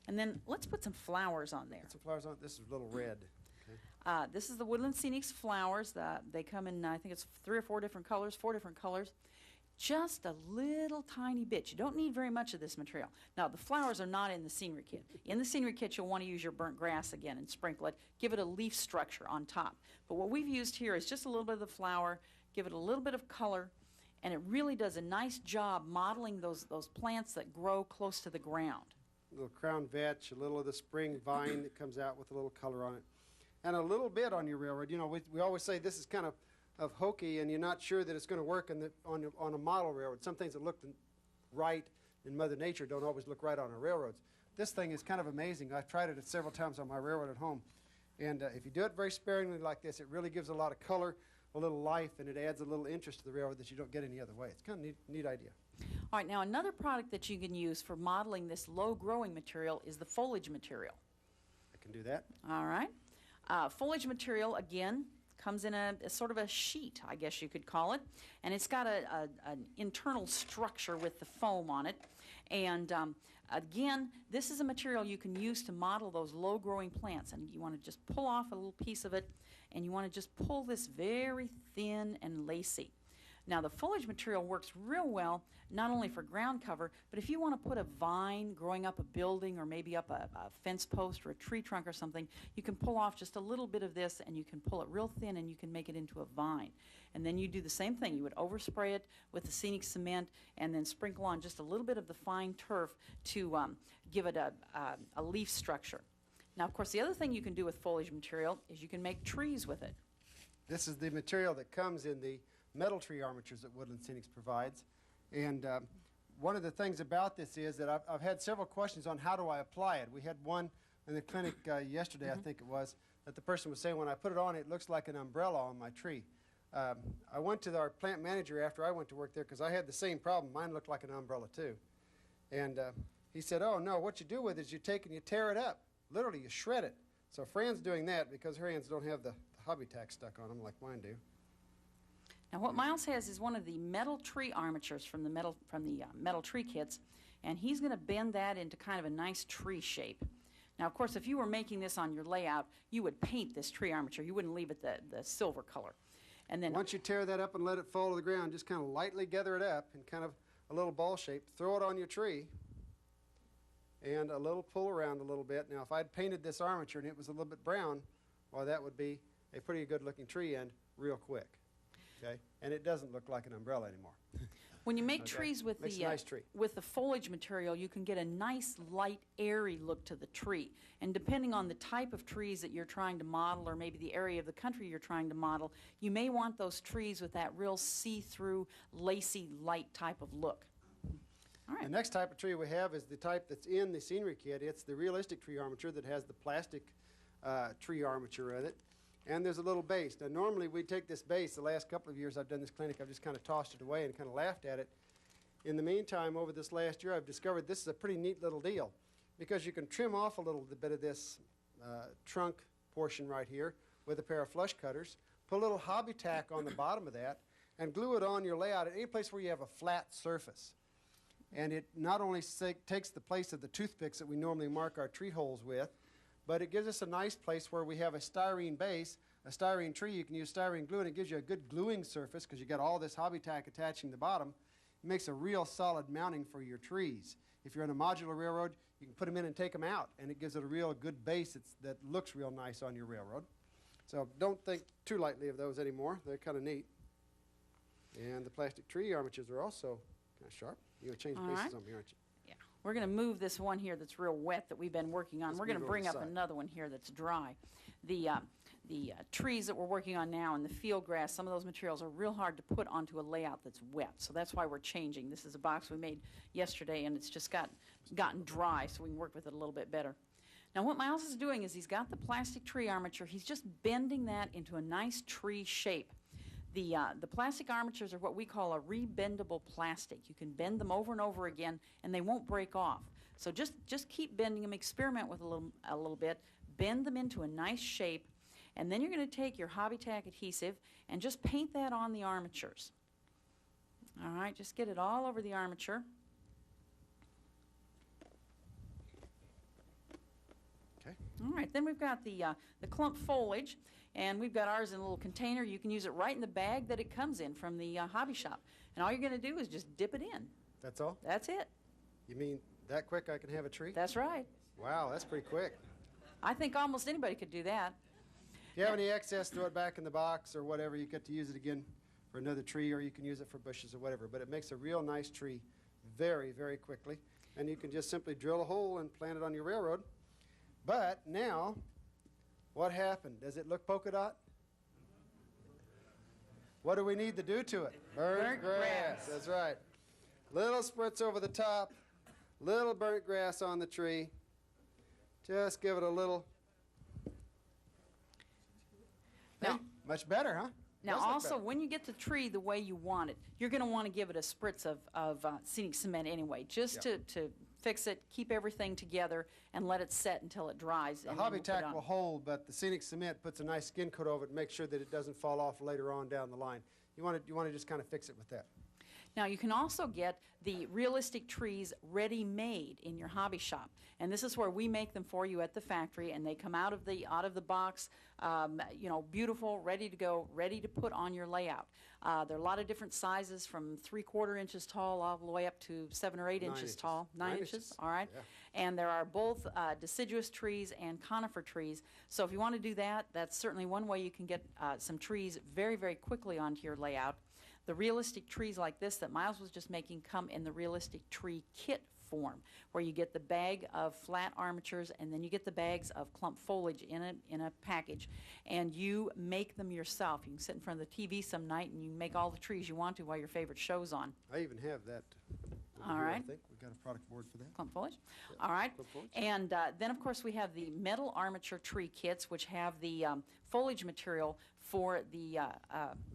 and then let's put some flowers on there. Put some flowers on it. This is a little red. This is the Woodland Scenics flowers. They come in, I think it's 3 or 4 different colors, 4 different colors. Just a little tiny bit. You don't need very much of this material. Now, the flowers are not in the scenery kit. In the scenery kit, you'll want to use your burnt grass again and sprinkle it. Give it a leaf structure on top. But what we've used here is just a little bit of the flower, give it a little bit of color, and it really does a nice job modeling those plants that grow close to the ground. A little crown vetch, a little of the spring vine that comes out with a little color on it. And a little bit on your railroad. You know, we always say this is kind of hokey, and you're not sure that it's going to work on a model railroad. Some things that look right in Mother Nature don't always look right on our railroads. This thing is kind of amazing. I've tried it several times on my railroad at home. And if you do it very sparingly like this, it really gives a lot of color, a little life, and it adds a little interest to the railroad that you don't get any other way. It's kind of a neat idea. All right, now another product that you can use for modeling this low-growing material is the foliage material. I can do that. All right. Foliage material, again, comes in a sort of a sheet, I guess you could call it, and it's got an internal structure with the foam on it. And again, this is a material you can use to model those low-growing plants, and you want to just pull off a little piece of it, and you want to just pull this very thin and lacy. Now, the foliage material works real well, not only for ground cover, but if you want to put a vine growing up a building or maybe up a fence post or a tree trunk or something, you can pull off just a little bit of this, and you can pull it real thin, and you can make it into a vine. And then you do the same thing. You would overspray it with the scenic cement and then sprinkle on just a little bit of the fine turf to give it a leaf structure. Now, of course, the other thing you can do with foliage material is you can make trees with it. This is the material that comes in the metal tree armatures that Woodland Scenics provides. And one of the things about this is that I've had several questions on how do I apply it. We had one in the clinic yesterday, I think it was, that the person was saying when I put it on, it looks like an umbrella on my tree. I went to our plant manager after I went to work there because I had the same problem. Mine looked like an umbrella too. And he said, oh no, what you do with it is you take and you tear it up. Literally, you shred it. So Fran's doing that because her hands don't have the hobby tack stuck on them like mine do. Now, what Miles has is one of the metal tree armatures from the metal tree kits, and he's going to bend that into kind of a nice tree shape. Now, of course, if you were making this on your layout, you would paint this tree armature. You wouldn't leave it the silver color. And then once you tear that up and let it fall to the ground, just kind of lightly gather it up in kind of a little ball shape, throw it on your tree, and a little pull around a little bit. Now, if I'd painted this armature and it was a little bit brown, well, that would be a pretty good-looking tree end real quick. Okay? And it doesn't look like an umbrella anymore. When you make trees with Makes a nice tree. with the foliage material, you can get a nice, light, airy look to the tree. And depending on the type of trees that you're trying to model, or maybe the area of the country you're trying to model, you may want those trees with that real see-through, lacy, light type of look. All right. The next type of tree we have is the type that's in the scenery kit. It's the realistic tree armature that has the plastic tree armature in it. And there's a little base. Now, normally we take this base. The last couple of years I've done this clinic, I've just kind of tossed it away and kind of laughed at it. In the meantime, over this last year, I've discovered this is a pretty neat little deal because you can trim off a little bit of this trunk portion right here with a pair of flush cutters, put a little hobby tack on the bottom of that, and glue it on your layout at any place where you have a flat surface. And it not only takes the place of the toothpicks that we normally mark our tree holes with, but it gives us a nice place where we have a styrene base, a styrene tree. You can use styrene glue, and it gives you a good gluing surface because you got all this hobby tack attaching the bottom. It makes a real solid mounting for your trees. If you're on a modular railroad, you can put them in and take them out, and it gives it a real good base that looks real nice on your railroad. So don't think too lightly of those anymore. They're kind of neat. And the plastic tree armatures are also kind of sharp. You're going to change bases on me, aren't you? Yeah. We're going to move this one here that's real wet that we've been working on. We're going to bring up another one here that's dry. The trees that we're working on now and the field grass, some of those materials are real hard to put onto a layout that's wet. So that's why we're changing. This is a box we made yesterday, and it's just gotten dry, so we can work with it a little bit better. Now what Miles is doing is he's got the plastic tree armature. He's just bending that into a nice tree shape. The plastic armatures are what we call a rebendable plastic. You can bend them over and over again, and they won't break off. So just keep bending them, experiment with a little bit, bend them into a nice shape, and then you're going to take your hobby tack adhesive and just paint that on the armatures. All right, just get it all over the armature. Okay. All right, then we've got the clump foliage, and we've got ours in a little container. You can use it right in the bag that it comes in from the hobby shop. And all you're going to do is just dip it in. That's all? That's it. You mean that quick I can have a tree? That's right. Wow, that's pretty quick. I think almost anybody could do that. If you have any excess, throw it back in the box or whatever. You get to use it again for another tree, or you can use it for bushes or whatever. But it makes a real nice tree very, very quickly. And you can just simply drill a hole and plant it on your railroad. But now, what happened? Does it look polka dot? What do we need to do to it? Burnt grass. That's right. Little spritz over the top, little burnt grass on the tree. Just give it a little. Now, much better, huh? Now, Does look also, better. when you get the tree the way you want it, you're going to want to give it a spritz of scenic cement anyway, just to fix it, keep everything together, and let it set until it dries. The hobby tack will hold, but the scenic cement puts a nice skin coat over it and makes sure that it doesn't fall off later on down the line. You want to just kind of fix it with that. Now, you can also get the realistic trees ready-made in your hobby shop, and this is where we make them for you at the factory, and they come out of the box, you know, beautiful, ready to go, ready to put on your layout. There are a lot of different sizes, from 3/4 inches tall all the way up to 7 or 8 inches tall. 9 inches, all right. Yeah. And there are both deciduous trees and conifer trees. So if you want to do that, that's certainly one way you can get some trees very, very quickly onto your layout. The realistic trees like this that Miles was just making come in the realistic tree kit form, where you get the bag of flat armatures and then you get the bags of clump foliage in a package, and you make them yourself. You can sit in front of the TV some night and you make all the trees you want to while your favorite show's on. I even have that. All right. I think we've got a product board for that. Clump foliage. Yeah, All right. clump foliage. And then, of course, we have the metal armature tree kits, which have the foliage material for the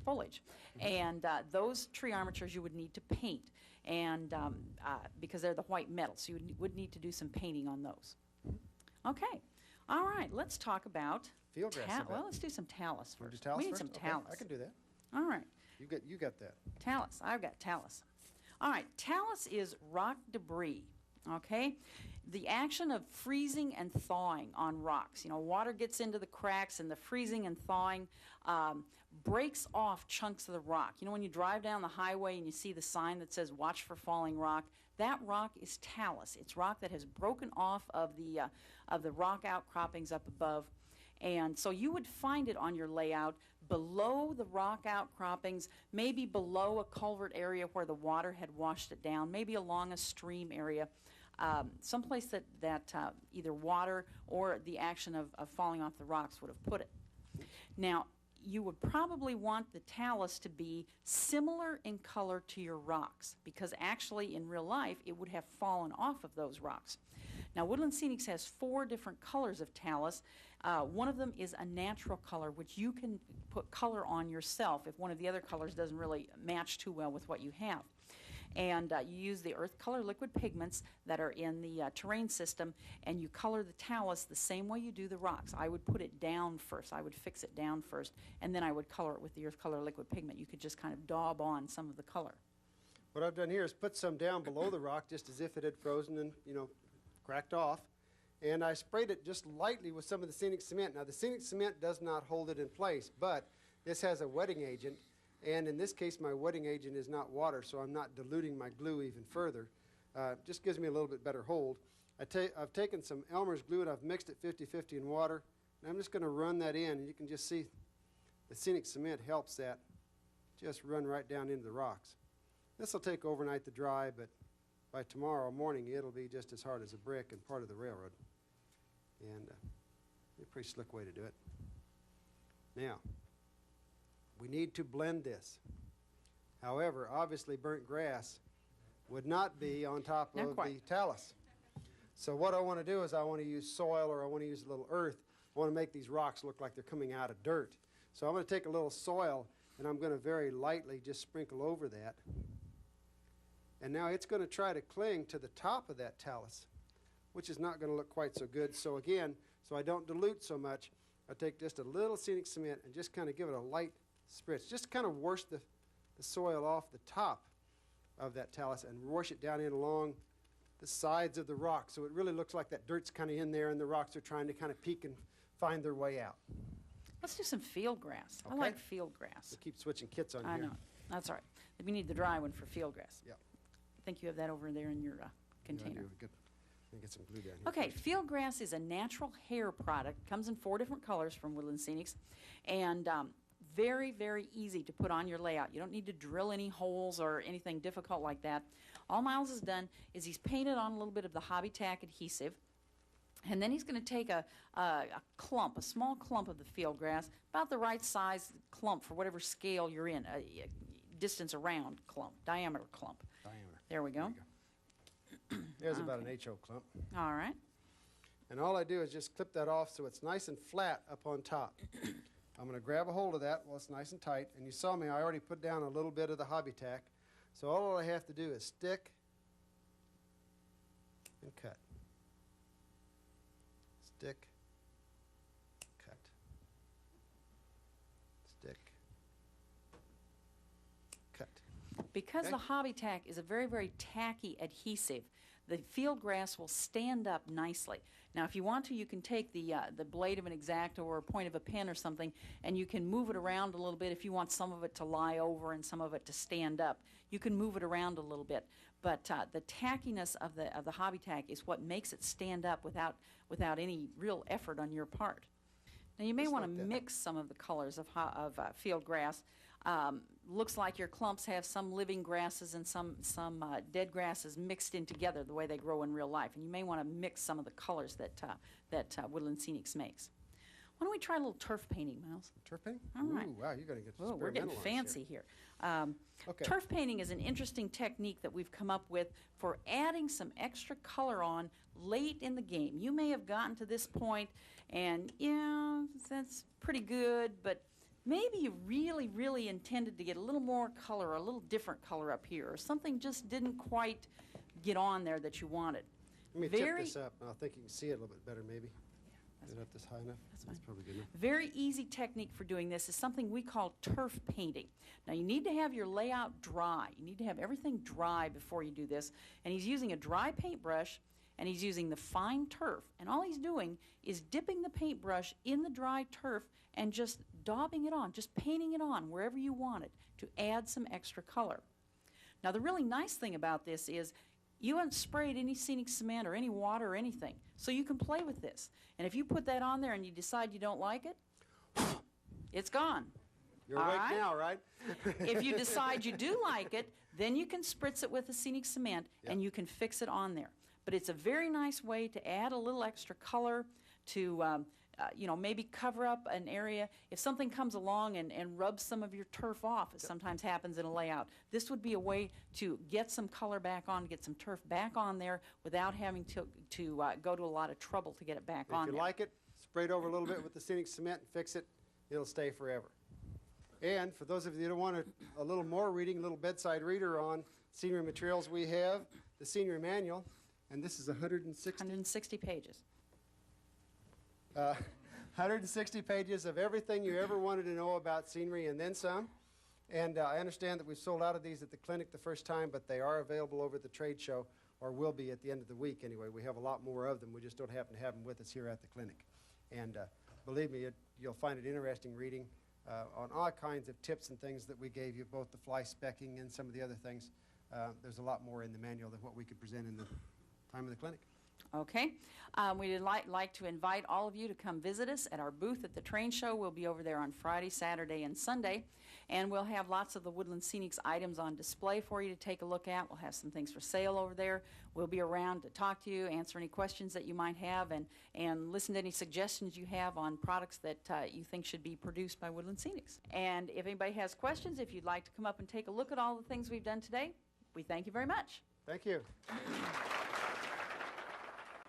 foliage. And those tree armatures you would need to paint, and because they're the white metal, so you would need to do some painting on those. Okay. All right. Let's talk about Field grass, I bet. well, let's do some talus Wanna first. do talus We need first? some Okay, talus. I can do that. All right. You got that. Talus. I've got talus. All right. Talus is rock debris. Okay? The action of freezing and thawing on rocks. You know, water gets into the cracks, and the freezing and thawing breaks off chunks of the rock. You know, when you drive down the highway and you see the sign that says "Watch for falling rock," that rock is talus. It's rock that has broken off of the rock outcroppings up above. And so you would find it on your layout below the rock outcroppings, maybe below a culvert area where the water had washed it down, maybe along a stream area, someplace that either water or the action of falling off the rocks would have put it. Now, you would probably want the talus to be similar in color to your rocks, because actually in real life it would have fallen off of those rocks. Now, Woodland Scenics has 4 different colors of talus. One of them is a natural color, which you can put color on yourself if one of the other colors doesn't really match too well with what you have. And you use the earth color liquid pigments that are in the terrain system, and you color the talus the same way you do the rocks. I would put it down first. I would fix it down first, and then I would color it with the earth color liquid pigment. You could just kind of daub on some of the color. What I've done here is put some down below the rock just as if it had frozen and, cracked off. And I sprayed it just lightly with some of the scenic cement. Now, the scenic cement does not hold it in place, but this has a wetting agent. And in this case, my wetting agent is not water, so I'm not diluting my glue even further. Just gives me a little bit better hold. I've taken some Elmer's glue and I've mixed it 50-50 in water. And I'm just going to run that in, and you can just see the scenic cement helps that just run right down into the rocks. This will take overnight to dry, but by tomorrow morning it'll be just as hard as a brick and part of the railroad. And a pretty slick way to do it. Now, we need to blend this. However, obviously burnt grass would not be on top of the talus. So what I want to do is I want to use soil, or I want to use a little earth. I want to make these rocks look like they're coming out of dirt. So I'm going to take a little soil and I'm going to very lightly just sprinkle over that. And now it's going to try to cling to the top of that talus, which is not going to look quite so good. So again, so I don't dilute so much, I take just a little scenic cement and just kind of give it a light spritz. Just kind of wash the soil off the top of that talus and wash it down in along the sides of the rock. So it really looks like that dirt's kind of in there and the rocks are trying to kind of peek and find their way out. Let's do some field grass. Okay. I like field grass. We'll keep switching kits on I here. know. That's all right. We need the dry one for field grass. Yeah. I think you have that over there in your container. Yeah, I do. Let me get some glue down here. Okay, first. field grass is a natural hair product. Comes in 4 different colors from Woodland Scenics, and very, very easy to put on your layout. You don't need to drill any holes or anything difficult like that. All Miles has done is he's painted on a little bit of the hobby tack adhesive, and then he's going to take a small clump of the field grass, about the right size clump for whatever scale you're in, a distance around clump, diameter clump. There we go. There's about an HO clump. All right. And all I do is just clip that off so it's nice and flat up on top. I'm going to grab a hold of that while it's nice and tight. And you saw me, I already put down a little bit of the hobby tack. So all I have to do is stick and cut. Stick, cut. Stick, cut. Because Okay. the hobby tack is a very, very tacky adhesive, the field grass will stand up nicely. Now, if you want to, you can take the blade of an X-Acto or a point of a pen or something, and you can move it around a little bit. If you want some of it to lie over and some of it to stand up, you can move it around a little bit. But the tackiness of the hobby tack is what makes it stand up without any real effort on your part. Now, you may Just want like to that. mix some of the colors of field grass. Looks like your clumps have some living grasses and some dead grasses mixed in together the way they grow in real life. And you may want to mix some of the colors that Woodland Scenics makes. Why don't we try a little turf painting, Miles? Turf painting? All right. Ooh, wow, you're going to get Oh, we're getting experimental fancy here. Okay. Turf painting is an interesting technique that we've come up with for adding some extra color on late in the game. You may have gotten to this point and, yeah, that's pretty good, but maybe you really, really intended to get a little more color, or a little different color up here, or something just didn't quite get on there that you wanted. Let me tip Very- this up. I think you can see it a little bit better, maybe. that's Is it up this high enough? That's fine. probably good enough. Very easy technique for doing this is something we call turf painting. Now, you need to have your layout dry. You need to have everything dry before you do this. And he's using a dry paintbrush, and he's using the fine turf. And all he's doing is dipping the paintbrush in the dry turf and just daubing it on, just painting it on wherever you want it to add some extra color. Now, the really nice thing about this is you haven't sprayed any scenic cement or any water or anything, so you can play with this. And if you put that on there and you decide you don't like it, it's gone. You're All awake right. now, right? If you decide you do like it, then you can spritz it with the scenic cement and you can fix it on there. But it's a very nice way to add a little extra color to, maybe cover up an area. If something comes along and rubs some of your turf off, as sometimes happens in a layout, this would be a way to get some color back on, get some turf back on there without having to go to a lot of trouble to get it back on If you there. like it, spray it over a little bit with the scenic cement and fix it. It'll stay forever. And for those of you that want a little more reading, a little bedside reader on scenery materials, we have the scenery manual, and this is 160 pages. 160 pages of everything you ever wanted to know about scenery and then some. And I understand that we've sold out of these at the clinic the first time, but they are available over at the trade show, or will be at the end of the week anyway. We have a lot more of them. We just don't happen to have them with us here at the clinic. And believe me, you'll find it interesting reading on all kinds of tips and things that we gave you, both the fly specking and some of the other things. There's a lot more in the manual than what we could present in the time of the clinic. Okay. We'd like to invite all of you to come visit us at our booth at the train show. We'll be over there on Friday, Saturday, and Sunday. And we'll have lots of the Woodland Scenics items on display for you to take a look at. We'll have some things for sale over there. We'll be around to talk to you, answer any questions that you might have, and listen to any suggestions you have on products that you think should be produced by Woodland Scenics. And if anybody has questions, if you'd like to come up and take a look at all the things we've done today, we thank you very much. Thank you.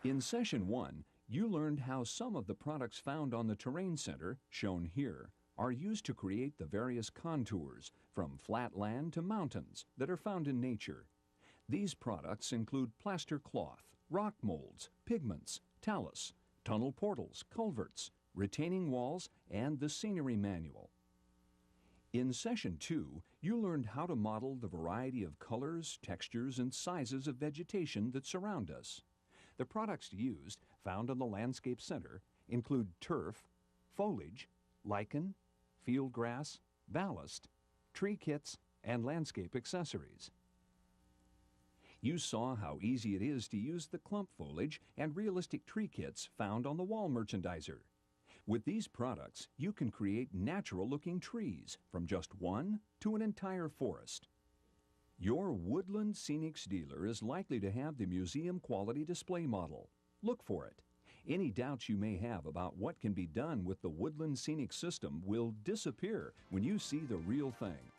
In Session 1, you learned how some of the products found on the Terrain Center, shown here, are used to create the various contours, from flat land to mountains, that are found in nature. These products include plaster cloth, rock molds, pigments, talus, tunnel portals, culverts, retaining walls, and the scenery manual. In Session 2, you learned how to model the variety of colors, textures, and sizes of vegetation that surround us. The products used, found on the Landscape Center, include turf, foliage, lichen, field grass, ballast, tree kits, and landscape accessories. You saw how easy it is to use the clump foliage and realistic tree kits found on the wall merchandiser. With these products, you can create natural-looking trees from just one to an entire forest. Your Woodland Scenics dealer is likely to have the museum-quality display model. Look for it. Any doubts you may have about what can be done with the Woodland Scenic system will disappear when you see the real thing.